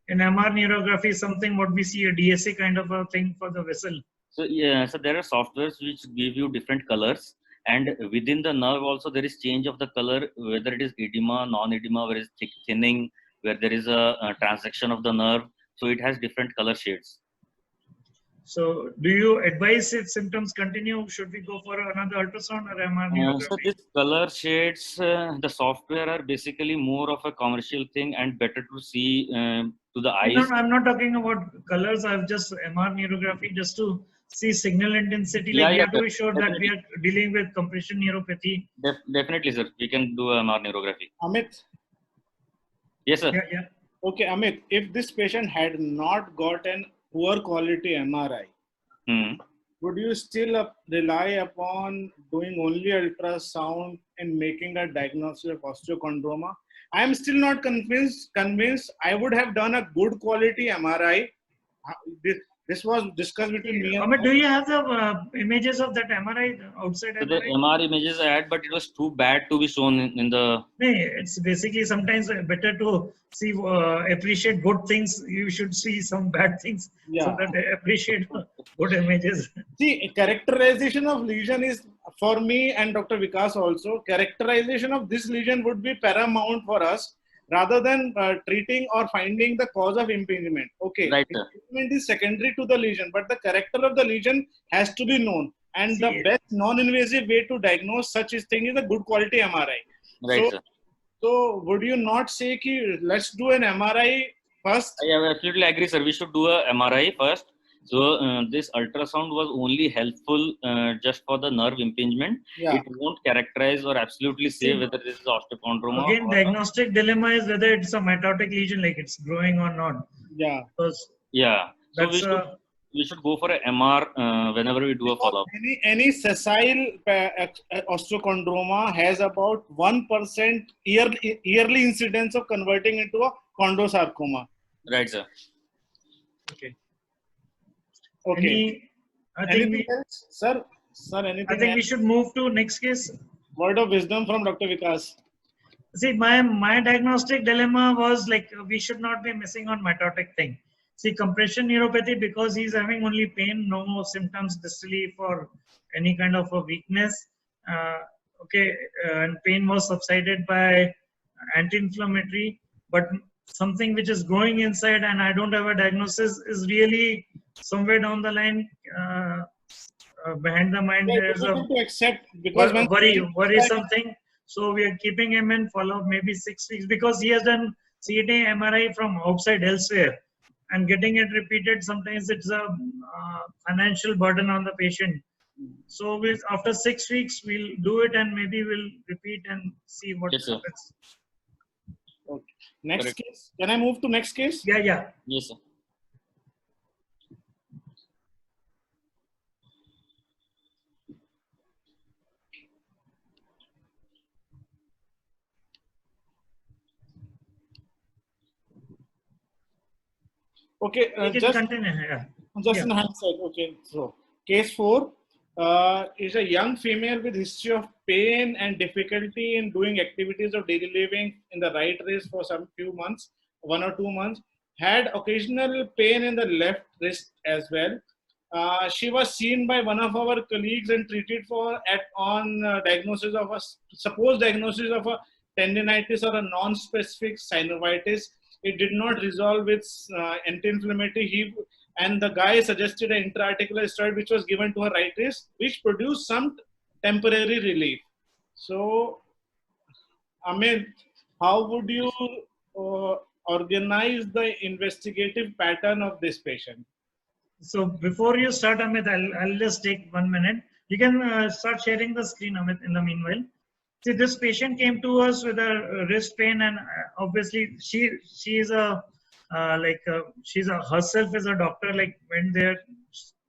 in MR neurography, something what we see a DSA kind of a thing for the vessel? So yeah, so there are softwares which give you different colors, and within the nerve also there is change of the color, whether it is edema, non-edema, where is thinning, where there is a transaction of the nerve. So it has different color shades. So do you advise if symptoms continue, should we go for another ultrasound or MR So neurography? these color shades, the software are basically more of a commercial thing and better to see to the eyes. I'm not talking about colors. I've just MR neurography just to see signal intensity. Like we have to be sure that we are dealing with compression neuropathy. Definitely, sir. We can do MR neurography. Amit? Yes, sir. Yeah. Okay, Amit, if this patient had not gotten poor quality MRI, would you still rely upon doing only ultrasound and making a diagnosis of osteochondroma? I am still not convinced. I would have done a good quality MRI. This was discussed between me and Amit, do you have the images of that MRI outside So MRI? the MR images I had, but it was too bad to be shown in the. It's basically sometimes better to see, appreciate good things. You should see some bad things, so that they appreciate good images. See, characterization of lesion is, for me and Dr. Vikas also, characterization of this lesion would be paramount for us rather than treating or finding the cause of impingement. Okay, right, impingement is secondary to the lesion, but the character of the lesion has to be known. And the best non-invasive way to diagnose such a thing is a good quality MRI. Right, so would you not say ki, let's do an MRI first? I absolutely agree, sir. We should do a MRI first. So this ultrasound was only helpful just for the nerve impingement. Yeah. It won't characterize or absolutely say whether this is osteochondroma. Again, diagnostic dilemma is whether it's a mitotic lesion, like it's growing or not. Yeah. So we should go for a MR whenever we do a follow-up. Any sessile osteochondroma has about 1% yearly incidence of converting into a chondrosarcoma. Right, sir. Okay. Anything else? Sir, anything I think we should move to next case. Word of wisdom from Dr. Vikas. See, my diagnostic dilemma was like, we should not be missing on mitotic thing. See, compression neuropathy, because he's having only pain, no symptoms distally for any kind of a weakness. And pain was subsided by anti-inflammatory, but something which is growing inside and I don't have a diagnosis is really somewhere down the line, behind the mind, there's a to accept because worry something. So we are keeping him in follow-up maybe 6 weeks because he has done CT MRI from outside elsewhere, and getting it repeated, sometimes it's a financial burden on the patient. So after 6 weeks, we'll do it and maybe we'll repeat and see what happens. Okay. Next case. Can I move to next case? Yeah. Yes, sir. Okay, just in hindsight. Okay, so case 4 is a young female with history of pain and difficulty in doing activities of daily living in the right wrist for some few months, 1 or 2 months, had occasional pain in the left wrist as well. She was seen by one of our colleagues and treated on diagnosis of a supposed diagnosis of a tendinitis or a non-specific synovitis. It did not resolve with anti-inflammatory. And the guy suggested an intra-articular steroid which was given to her right wrist, which produced some temporary relief. So, Amit, how would you organize the investigative pattern of this patient? So before you start, Amit, I'll just take 1 minute. You can start sharing the screen, Amit, in the meanwhile. See, this patient came to us with a wrist pain, and obviously she's herself is a doctor. Like went there,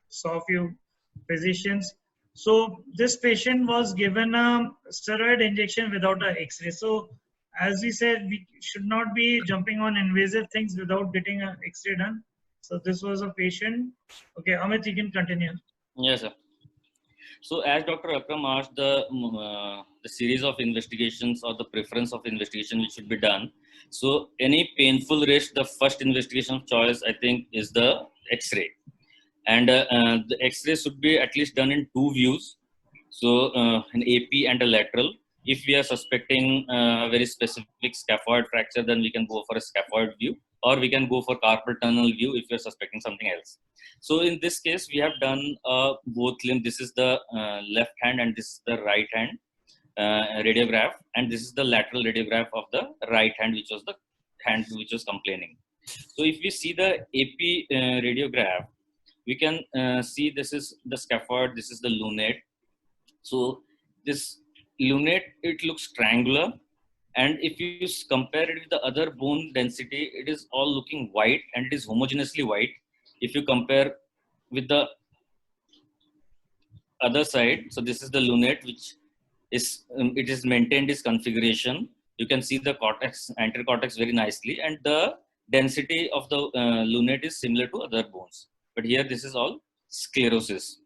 saw a few physicians. So this patient was given a steroid injection without an X-ray. So as we said, we should not be jumping on invasive things without getting an X-ray done. So this was a patient. Okay, Amit, you can continue. Yes, sir. So as Dr. Akram asked the series of investigations or the preference of investigation which should be done. So any painful wrist, the first investigation of choice, I think, is the X-ray. And the X-ray should be at least done in two views. So an AP and a lateral. If we are suspecting a very specific scaphoid fracture, then we can go for a scaphoid view, or we can go for carpal tunnel view if we are suspecting something else. So in this case, we have done both limb. This is the left hand and this is the right hand radiograph, and this is the lateral radiograph of the right hand, which was the hand which was complaining. So if we see the AP radiograph, we can see this is the scaphoid, this is the lunate. So this lunate, it looks triangular, and if you compare it with the other bone density, it is all looking white, and it is homogeneously white. If you compare with the other side, so this is the lunate, which is it is maintained its configuration. You can see the cortex, anterior cortex, very nicely, and the density of the lunate is similar to other bones. But here, this is all sclerosis.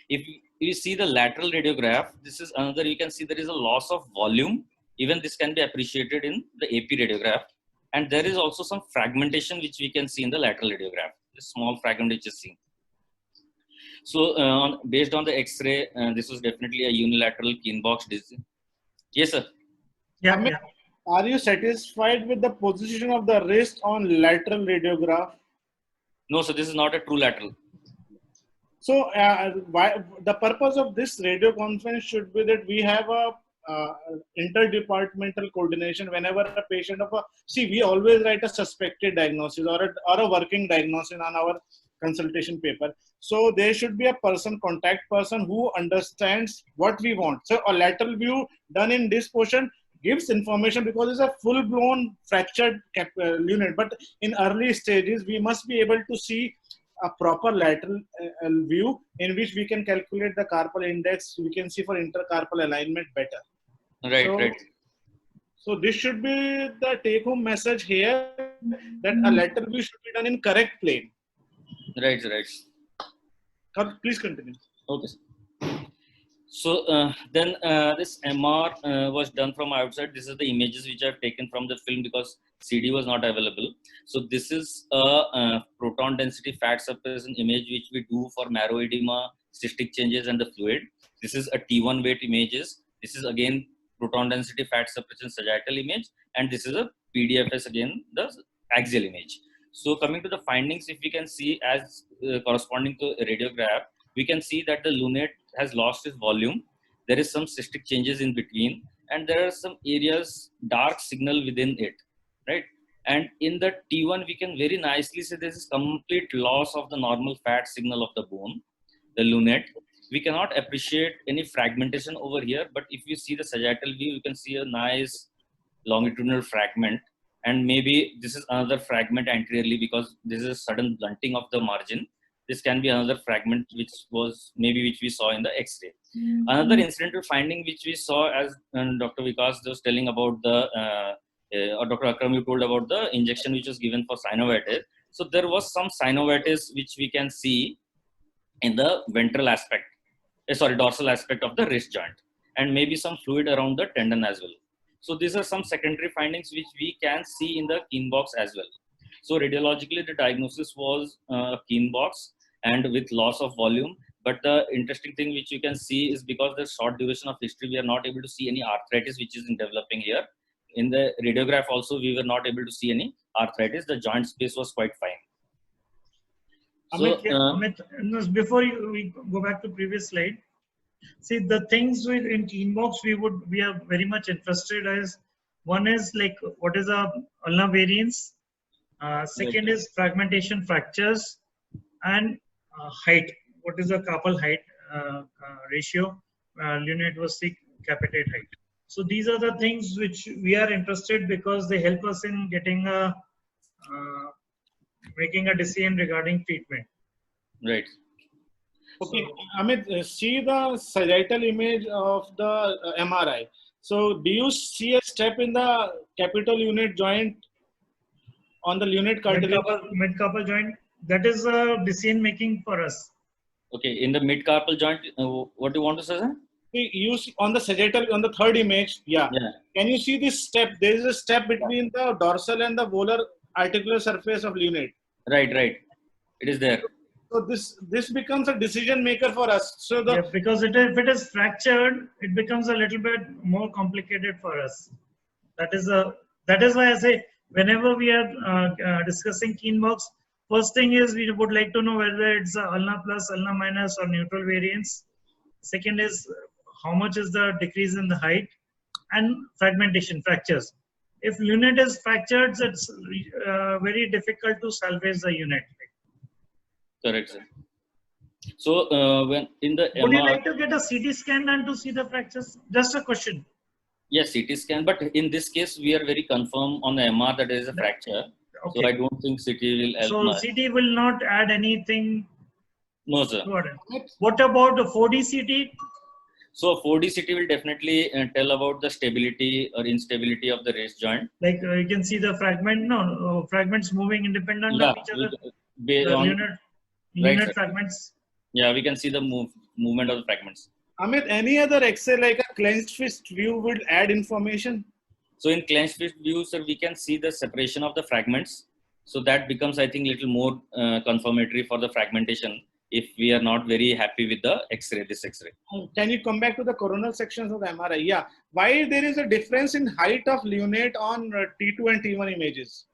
If you see the lateral radiograph, this is another, you can see there is a loss of volume. Even this can be appreciated in the AP radiograph. And there is also some fragmentation, which we can see in the lateral radiograph. A small fragment which is seen. So based on the X-ray, this was definitely a unilateral Kienbock's disease. Yes, sir. Yeah, Amit, are you satisfied with the position of the wrist on lateral radiograph? No, so this is not a true lateral. So the purpose of this radio conference should be that we have a interdepartmental coordination whenever a patient we always write a suspected diagnosis or a working diagnosis on our consultation paper. So there should be a contact person who understands what we want. So a lateral view done in this portion gives information because it's a full-blown fractured lunate. But in early stages, we must be able to see a proper lateral view in which we can calculate the carpal index. We can see for intercarpal alignment better. Right. So this should be the take-home message here, that a lateral view should be done in correct plane. Right. Please continue. Okay. So then this MR was done from outside. This is the images which I've taken from the film because CD was not available. So this is a proton density fat suppression image which we do for marrow edema, cystic changes, and the fluid. This is a T1 weight images. This is again proton density fat suppression sagittal image, and this is a PDFS, again the axial image. So coming to the findings, if we can see as corresponding to a radiograph, we can see that the lunate has lost its volume. There is some cystic changes in between, and there are some areas dark signal within it, right? And in the T1, we can very nicely say this is complete loss of the normal fat signal of the bone, the lunate. We cannot appreciate any fragmentation over here, but if you see the sagittal view, you can see a nice longitudinal fragment. And maybe this is another fragment anteriorly because this is a sudden blunting of the margin. This can be another fragment which we saw in the X-ray. Mm-hmm. Another incidental finding which we saw, as Dr. Vikas was telling about or Dr. Akram, you told about the injection which was given for synovitis. So there was some synovitis which we can see in the ventral aspect, dorsal aspect of the wrist joint, and maybe some fluid around the tendon as well. So these are some secondary findings which we can see in the Kienbock's as well. So radiologically, the diagnosis was Kienbock's and with loss of volume. But the interesting thing which you can see is because there's short duration of history, we are not able to see any arthritis which is in developing here. In the radiograph also, we were not able to see any arthritis. The joint space was quite fine. Amit, before we go back to previous slide, see the things in Kienbock's we are very much interested as one is like what is a ulnar variance, second is fragmentation fractures, and height. What is the carpal height ratio? Lunate was sick, capitate height. So these are the things which we are interested because they help us in getting making a decision regarding treatment. Right. Okay, Amit, see the sagittal image of the MRI. So, do you see a step in the capital unit joint on the lunate cartilage? Mid-carpal joint. That is decision making for us. Okay, in the mid-carpal joint, what do you want to say, sir? See, you see on the sagittal, on the third image, yeah. Can you see this step? There is a step between the dorsal and the volar articular surface of lunate. Right. It is there. So this becomes a decision maker for us. So because if it is fractured, it becomes a little bit more complicated for us. That is why I say whenever we are discussing Kienbox, first thing is we would like to know whether it's a ulna plus, ulna minus, or neutral variance. Second is how much is the decrease in the height, and fragmentation, fractures. If unit is fractured, it's very difficult to salvage the unit. Correct, sir. So when in the would MR, you like to get a CT scan and to see the fractures? Just a question. Yes, CT scan, but in this case we are very confirm on the MR that there is a fracture. Okay. So I don't think CT will help So much. CT will not add anything. No, sir. What about the 4D CT? So 4D CT will definitely tell about the stability or instability of the wrist joint. Like you can see the fragment, fragments moving independent of each other. Unit fragments. Yeah, we can see the movement of the fragments. Amit, any other X-ray like a clenched fist view would add information? So in clenched fist view, sir, we can see the separation of the fragments. So that becomes, I think, little more confirmatory for the fragmentation if we are not very happy with the X-ray, this X-ray. Can you come back to the coronal sections of the MRI? Yeah. Why there is a difference in height of lunate on T2 and T1 images?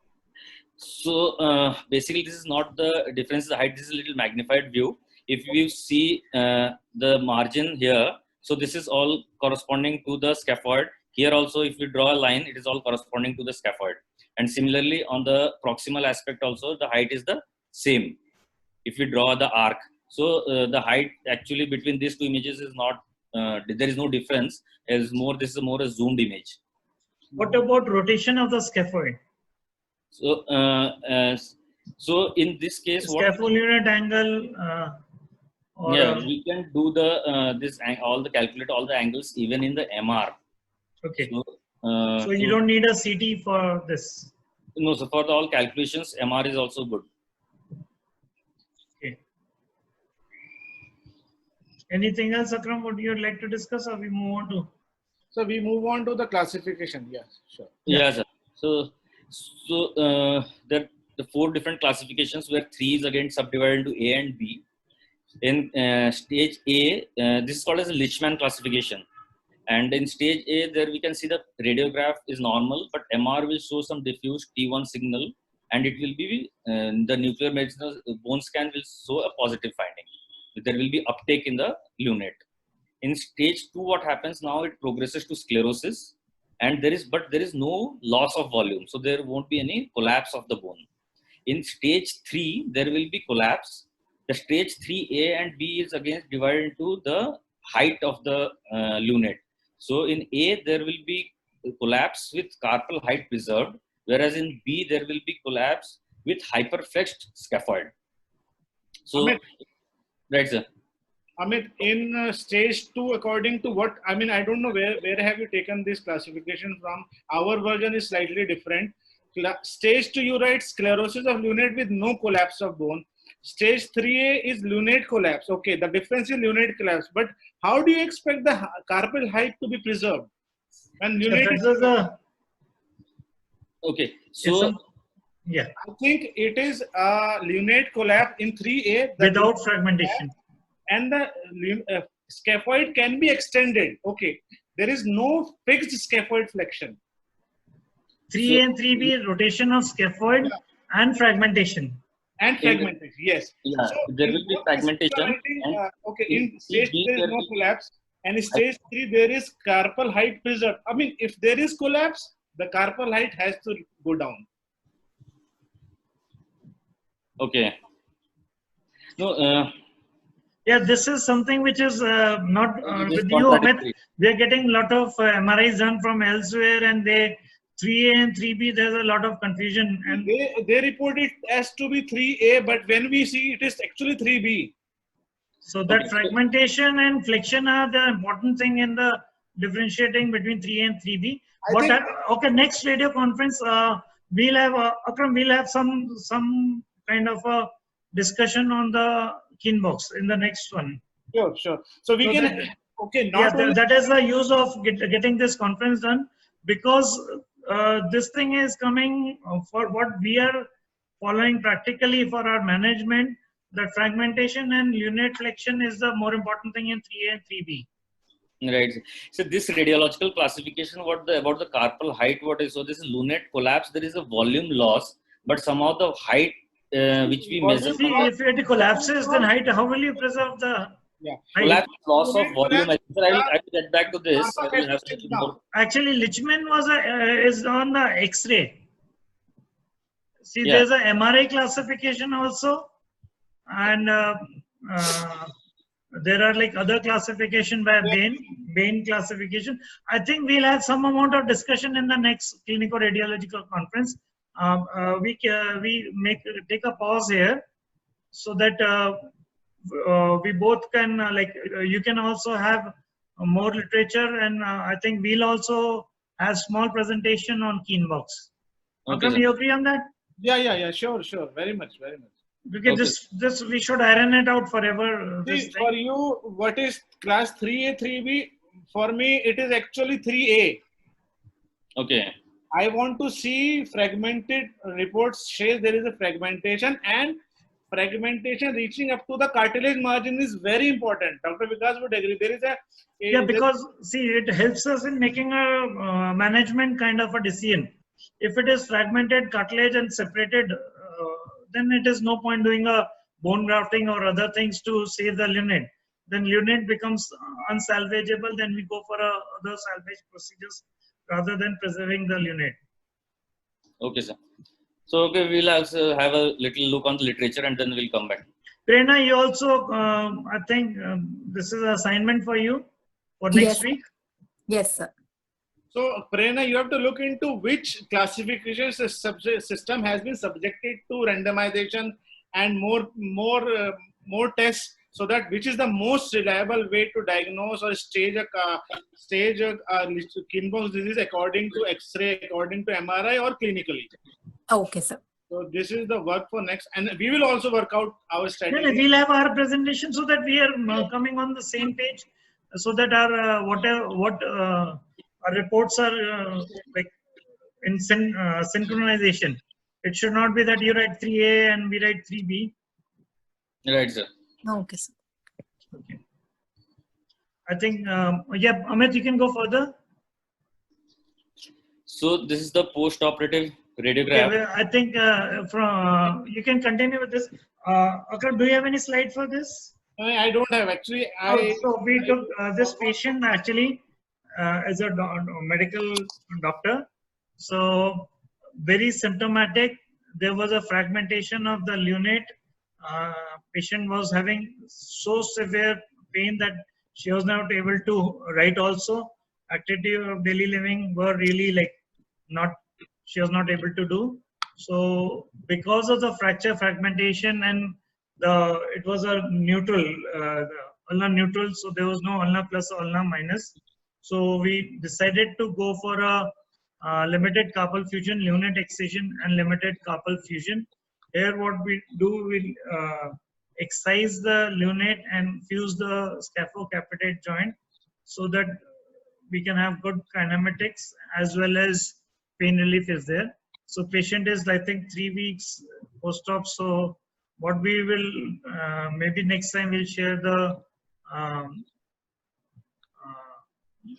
So basically, this is not the difference in the height. This is a little magnified view. If you see the margin here, so this is all corresponding to the scaphoid. Here also, if you draw a line, it is all corresponding to the scaphoid. And similarly, on the proximal aspect also, the height is the same. If we draw the arc, so the height actually between these two images is not, there is no difference. This is more a zoomed image. What about rotation of the scaphoid? So, so in this case, scaphoid unit angle. We can do the all the calculate all the angles even in the MR. Okay. So you don't need a CT for this. No, so for all calculations, MR is also good. Okay. Anything else, Akram? Would you like to discuss, or we move on to? So we move on to the classification. Yes, sure. Yeah, sir. So there the 4 different classifications where 3 is again subdivided into A and B. In stage A, this is called as a Lichman classification. And in stage A, there we can see the radiograph is normal, but MR will show some diffuse T1 signal, and it will be the nuclear medicine bone scan will show a positive finding. There will be uptake in the lunate. In stage 2, what happens now? It progresses to sclerosis, and there is no loss of volume, so there won't be any collapse of the bone. In stage 3, there will be collapse. The stage 3A and B is again divided into the height of the lunate. So in A, there will be collapse with carpal height preserved, whereas in B, there will be collapse with hyperflexed scaphoid. So, Amit, right, sir. Amit, in stage 2, according to what, I mean, I don't know where have you taken this classification from? Our version is slightly different. Stage 2, you write sclerosis of lunate with no collapse of bone. Stage 3A is lunate collapse. Okay, the difference is lunate collapse. But how do you expect the carpal height to be preserved? And lunate okay, so yeah, I think it is lunate collapse in 3A without fragmentation, and the scaphoid can be extended. Okay, there is no fixed scaphoid flexion. 3A and 3B rotation of scaphoid and fragmentation. And fragmentation, yes. Yeah, so there will be fragmentation. Okay, in stage 2 there is no collapse, and in stage 3 there is carpal height preserved. I mean, if there is collapse, the carpal height has to go down. Okay. No. Yeah, this is something which is not with you, Amit. We are getting a lot of MRIs done from elsewhere, and 3A and 3B, there's a lot of confusion. And they report it as to be 3A, but when we see it is actually 3B. So that Okay. fragmentation and flexion are the important thing in the differentiating between 3A and 3B. Okay, next radio conference, we'll have Akram, we'll have some kind of a discussion on the Keen box in the next one. Sure, sure. So we So can, that- okay, Yeah, not only. that is the use of getting this conference done, because this thing is coming for what we are following practically for our management. That fragmentation and lunate flexion is the more important thing in 3A and 3B. Right. So this radiological classification, about the carpal height, what is, so this is lunate collapse, there is a volume loss, but somehow the height which we measure, See, if it collapses, then height, how will you preserve the Yeah. height? collapse, loss of Lunate volume. collapse, Sir, I will get back to this. I will have Carpal more. Actually, Lichman was is on the X-ray. See, Yeah. there's a MRI classification also, and there are like other classification by Bain classification. I think we'll have some amount of discussion in the next clinical radiological conference. We take a pause here so that we both can you can also have more literature, and I think we'll also have small presentation on Keen box. Okay, Akram, sir. you agree on that? Yeah, sure. Very much. Because Okay. this we should iron it out forever. This See, thing. for you, what is class 3A, 3B? For me, it is actually 3A. Okay. I want to see fragmented reports says there is a fragmentation, and fragmentation reaching up to the cartilage margin is very important. Dr. Vikas would agree. There is Yeah, because see, it helps us in making a management kind of a decision. If it is fragmented cartilage and separated, then it is no point doing a bone grafting or other things to save the lunate. Then lunate becomes unsalvageable. Then we go for other salvage procedures rather than preserving the lunate. Okay, sir. So, okay, we'll also have a little look on the literature and then we'll come back. Prerna, you also, I think this is an assignment for you for next Yes. week. Yes, sir. So, Prerna, you have to look into which classification system has been subjected to randomization and more tests, so that which is the most reliable way to diagnose or stage a Keen box disease according to X-ray, according to MRI, or clinically. Okay, sir. So this is the work for next, and we will also work out our strategy. No, we'll have our presentation so that we are coming on the same page, so that our our reports are like in synchronization. It should not be that you write 3A and we write 3B. Right, sir. Okay, sir. Okay. I think, yeah, Amit, you can go further. So this is the post-operative Okay, radiograph. well, I think you can continue with this. Akram, do you have any slide for this? I don't have actually. So we took this patient actually as a medical doctor. So very symptomatic. There was a fragmentation of the lunate. Patient was having so severe pain that she was not able to write also. Activity of daily living were really like not, she was not able to do. So because of the fracture fragmentation and it was a neutral, the ulna neutral, so there was no ulna plus or ulna minus. So we decided to go for a limited carpal fusion, lunate excision, and limited carpal fusion. Here, what we do, we excise the lunate and fuse the scaphocapitate joint, so that we can have good kinematics as well as pain relief is there. So patient is, I think, 3 weeks post-op. So what we will maybe next time we'll share the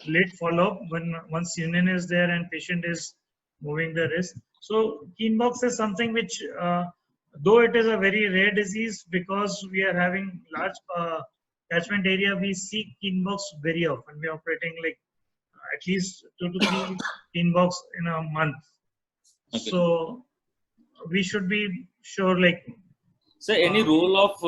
late follow-up when once union is there and patient is moving the wrist. So Keen box is something which, though it is a very rare disease, because we are having large catchment area, we see Keen box very often. We are operating like at least 2 to 3 Keen box in a month. Okay. So we should be sure, like. So any role of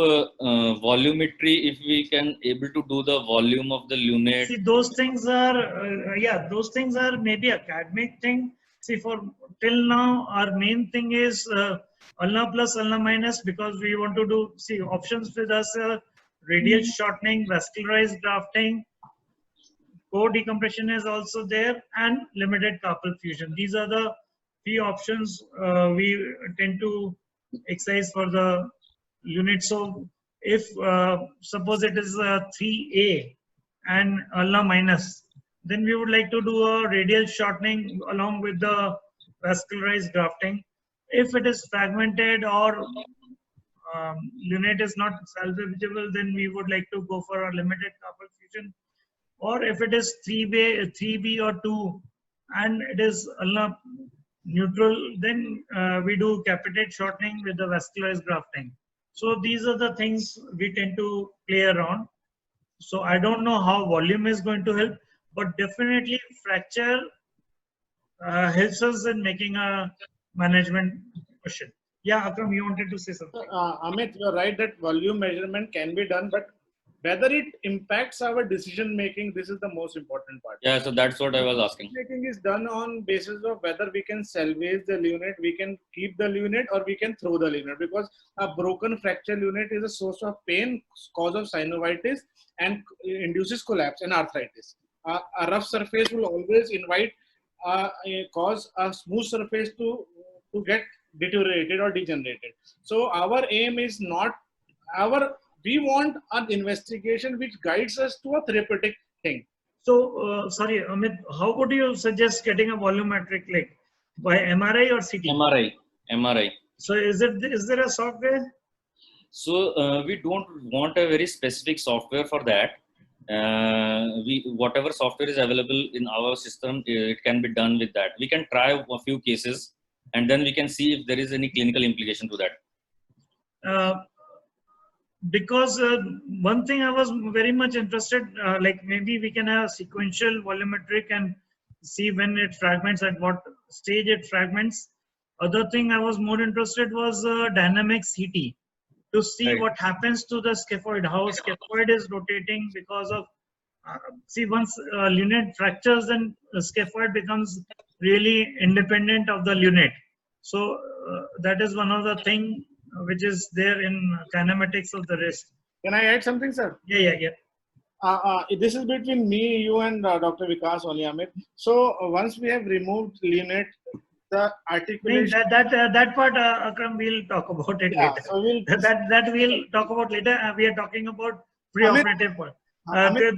volumetry, if we can able to do the volume of the lunate? See, those things are, yeah, those things are maybe academic thing. See, for till now, our main thing is ulna plus ulna minus, because we want to do, see, options with us radial shortening, vascularized grafting, core decompression is also there, and limited carpal fusion. These are the few options we tend to exercise for the unit. So if suppose it is 3A and ulna minus, then we would like to do a radial shortening along with the vascularized grafting. If it is fragmented or lunate is not salvageable, then we would like to go for a limited carpal fusion. Or if it is 3B or 2 and it is ulna neutral, then we do capitate shortening with the vascularized grafting. So these are the things we tend to play around. So I don't know how volume is going to help, but definitely fracture helps us in making a management question. Yeah, Akram, you wanted to say something. Amit, you're right that volume measurement can be done, but whether it impacts our decision making, this is the most important part. Yeah, so that's what I was asking. Making is done on basis of whether we can salvage the lunate, we can keep the lunate, or we can throw the lunate, because a broken fracture lunate is a source of pain, cause of synovitis, and induces collapse and arthritis. A rough surface will always cause a smooth surface to get deteriorated or degenerated. So our aim is not we want an investigation which guides us to a therapeutic thing. So, sorry, Amit, how would you suggest getting a volumetric, like by MRI or CT? MRI. So, is there a software? So we don't want a very specific software for that. Whatever software is available in our system, it can be done with that. We can try a few cases, and then we can see if there is any clinical implication to that. Because one thing I was very much interested, like maybe we can have sequential volumetric and see when it fragments, at what stage it fragments. Other thing I was more interested was dynamic CT, to see what happens to the scaphoid, how scaphoid is rotating because of, see, once lunate fractures, then the scaphoid becomes really independent of the lunate. So that is one of the things which is there in kinematics of the wrist. Can I add something, sir? Yeah. This is between me, you, and Dr. Vikas only, Amit. So once we have removed lunate, the articulation. That part, Akram, we'll talk about it later. So that we'll talk about later. We are talking about pre-operative part. That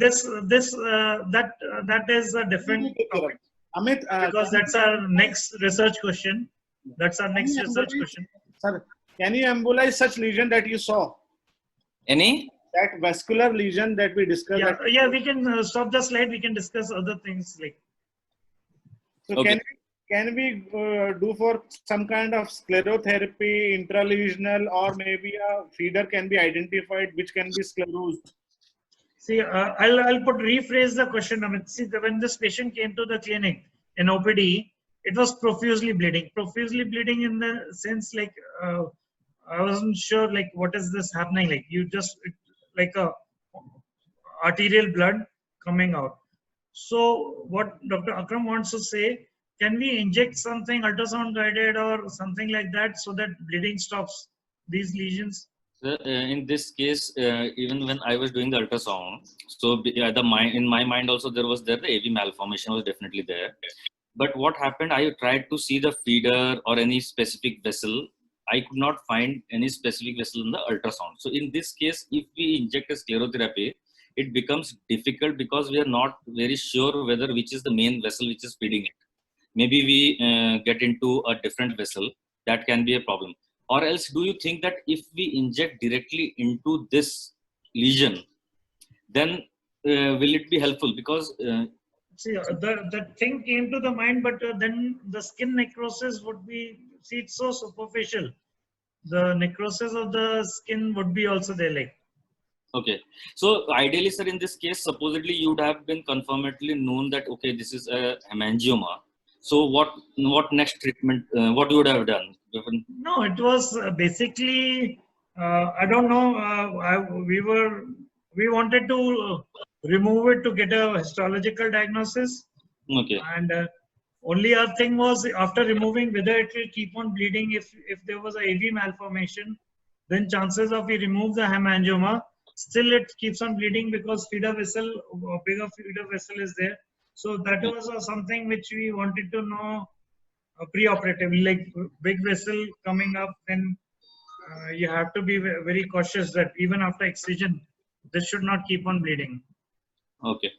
is a different topic. Amit, because that's our next research question. That's our next research question. Sir, can you embolize such lesion that you saw? Any? That vascular lesion that we discussed. Yeah, we can stop the slide. We can discuss other things like. So okay. Can we do for some kind of sclerotherapy, intralesional, or maybe a feeder can be identified which can be sclerosed? See, I'll rephrase the question. I mean, see, when this patient came to the clinic in OPD, it was profusely bleeding. Profusely bleeding in the sense like I wasn't sure like what is this happening. Like you just like a arterial blood coming out. So what Dr. Akram wants to say, can we inject something ultrasound guided or something like that so that bleeding stops these lesions? In this case, even when I was doing the ultrasound, so in my mind also the AV malformation was definitely there. But what happened, I tried to see the feeder or any specific vessel. I could not find any specific vessel in the ultrasound. So in this case, if we inject a sclerotherapy, it becomes difficult because we are not very sure whether which is the main vessel which is feeding it. Maybe we get into a different vessel. That can be a problem. Or else, do you think that if we inject directly into this lesion, then will it be helpful? Because see, the thing came to the mind, but then the skin necrosis would be, see, it's so superficial. The necrosis of the skin would be also there, like. Okay. So ideally, sir, in this case, supposedly you would have been confirmatory known that, okay, this is a hemangioma. So what next treatment, what you would have done? No, it was basically, I don't know, we wanted to remove it to get a histological diagnosis. Okay. And only our thing was after removing whether it will keep on bleeding. If there was a AV malformation, then chances of we remove the hemangioma, still it keeps on bleeding because feeder vessel, bigger feeder vessel is there. So that was something which we wanted to know pre-operatively, like big vessel coming up, then you have to be very cautious that even after excision, this should not keep on bleeding. Okay.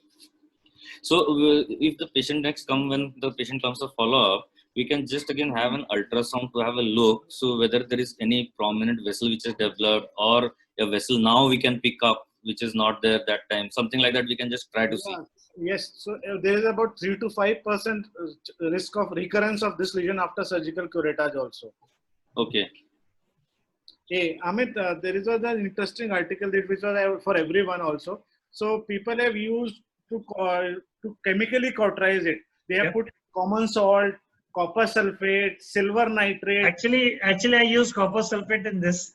So if the patient when the patient comes to follow up, we can just again have an ultrasound to have a look. So whether there is any prominent vessel which is developed or a vessel now we can pick up, which is not there that time, something like that we can just try to see. Yes, so there is about 3 to 5% risk of recurrence of this lesion after surgical curettage also. Okay. Hey, Amit, there is an interesting article that which was for everyone also. So people have used to chemically cauterize it. They have put common salt, copper sulfate, silver nitrate. Actually, I used copper sulfate in this,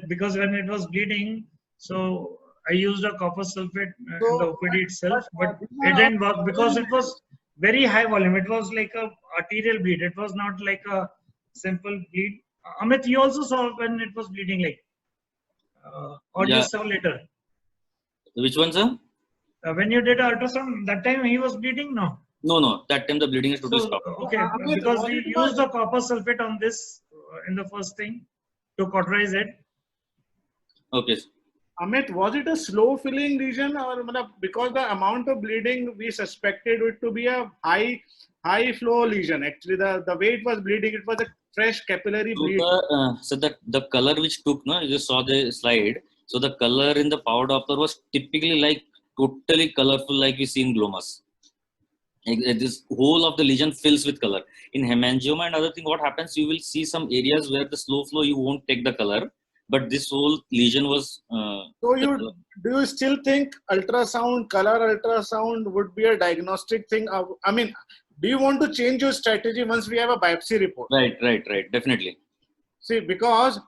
because when it was bleeding, so I used a copper sulfate in the OPD itself, but it didn't work because it was very high volume. It was like a arterial bleed. It was not like a simple bleed. Amit, you also saw when it was bleeding, like, or Yeah. you saw later? Which one, sir? When you did ultrasound, that time he was bleeding, no? No. That time the bleeding is totally stopped. Okay, because we used the copper sulfate on this in the first thing to cauterize it. Okay. Amit, was it a slow filling lesion or because the amount of bleeding we suspected it to be a high flow lesion? Actually, the way it was bleeding, it was a fresh capillary bleed. So the color which took, no, you just saw the slide. So the color in the power Doppler was typically like totally colorful, like we see in glomus. This whole of the lesion fills with color. In hemangioma and other thing, what happens? You will see some areas where the slow flow you won't take the color, but this whole lesion was. So do you still think color ultrasound would be a diagnostic thing? I mean, do you want to change your strategy once we have a biopsy report? Right, definitely. See, because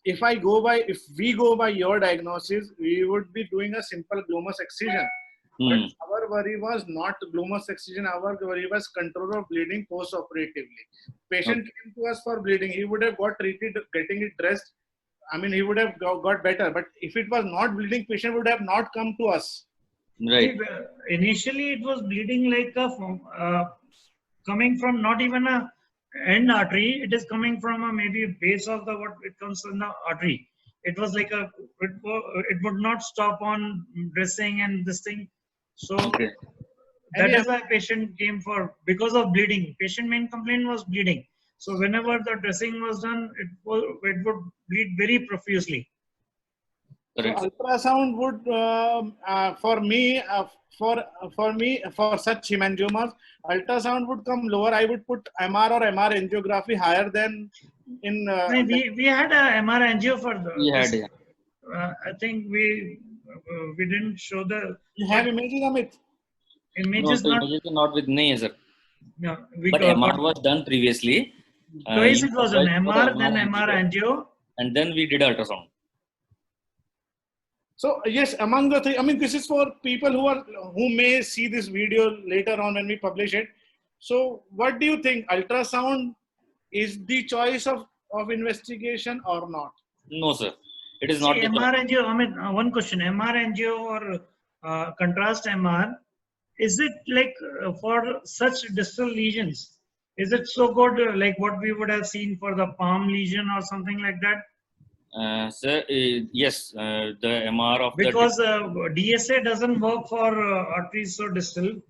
if we go by your diagnosis, we would be doing a simple glomus excision. But our worry was not glomus excision. Our worry was control of bleeding post-operatively. Patient came to us for bleeding. He would have got treated, getting it dressed. I mean, he would have got better. But if it was not bleeding, patient would have not come to us. Right. Initially, it was bleeding like coming from not even a end artery. It is coming from a maybe base of what it comes from the artery. It was like it would not stop on dressing and this thing. So that is why patient came because of bleeding. Patient main complaint was bleeding. So whenever the dressing was done, it would bleed very profusely. So ultrasound would, for such hemangiomas, ultrasound would come lower. I would put MR or MR angiography higher than in. We had a MR angio for the. We had. I think we didn't show the. You have images, Amit? Images not with me, sir. No, but MR was done previously. Twice it was an MR, then MR angio, and then we did ultrasound. So yes, among the things, I mean, this is for people who may see this video later on when we publish it. So what do you think? Ultrasound is the choice of investigation or not? No, sir. It is not. MR angio. I mean, one question: MR angio or contrast MR, is it like for such distal lesions? Is it so good like what we would have seen for the palm lesion or something like that? Sir, yes, the MR of because DSA doesn't work for arteries so distal.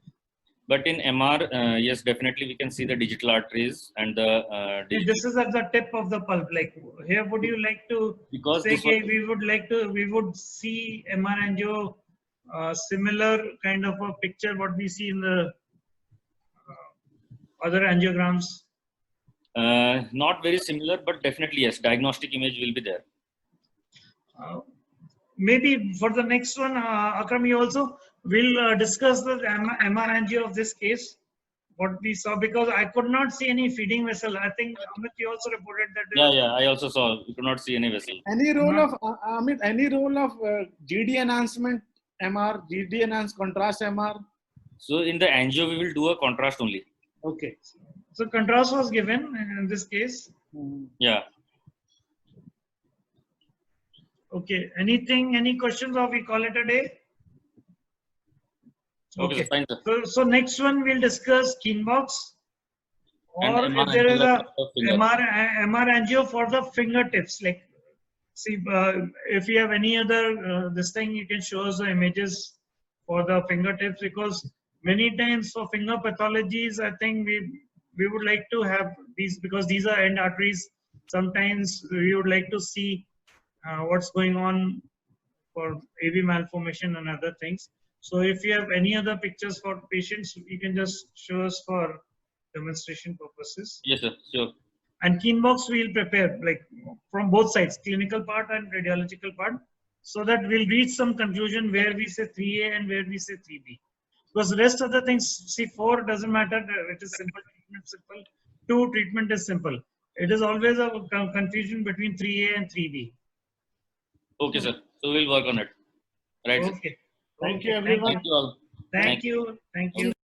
But in MR, yes, definitely we can see the digital arteries and the. This is at the tip of the pulp. Like here, would you like to say we would see MR angio similar kind of a picture what we see in the other angiograms? Not very similar, but definitely yes, diagnostic image will be there. Maybe for the next one, Akram, you also will discuss the MR angio of this case, what we saw, because I could not see any feeding vessel. I think Amit, you also reported that. Yeah, I also saw. You could not see any vessel. Any role of Amit? Any role of GD enhancement MR, GD enhanced contrast MR? So in the angio, we will do a contrast only. Okay. So contrast was given in this case. Yeah. Okay. Anything? Any questions, or we call it a day? Okay, sir, fine, sir. So next one we'll discuss Keenbox, And or MR if there is a angiography of finger. MR angio for the fingertips. Like, see, if you have any other this thing, you can show us the images for the fingertips, because many times for finger pathologies, I think we would like to have these, because these are end arteries. Sometimes we would like to see what's going on for AV malformation and other things. So if you have any other pictures for patients, you can just show us for demonstration purposes. Yes, sir, sure. And Keenbox we'll prepare, like, from both sides, clinical part and radiological part, so that we'll reach some conclusion where we say 3A and where we say 3B. Because the rest of the things, see, 4 doesn't matter, it is simple treatment, simple. 2 treatment is simple. It is always a confusion between 3A and 3B. Okay, sir. So we'll work on it. Right, sir. Okay. Thank you, Okay, everyone. Thank you all. Thank you. Thank you.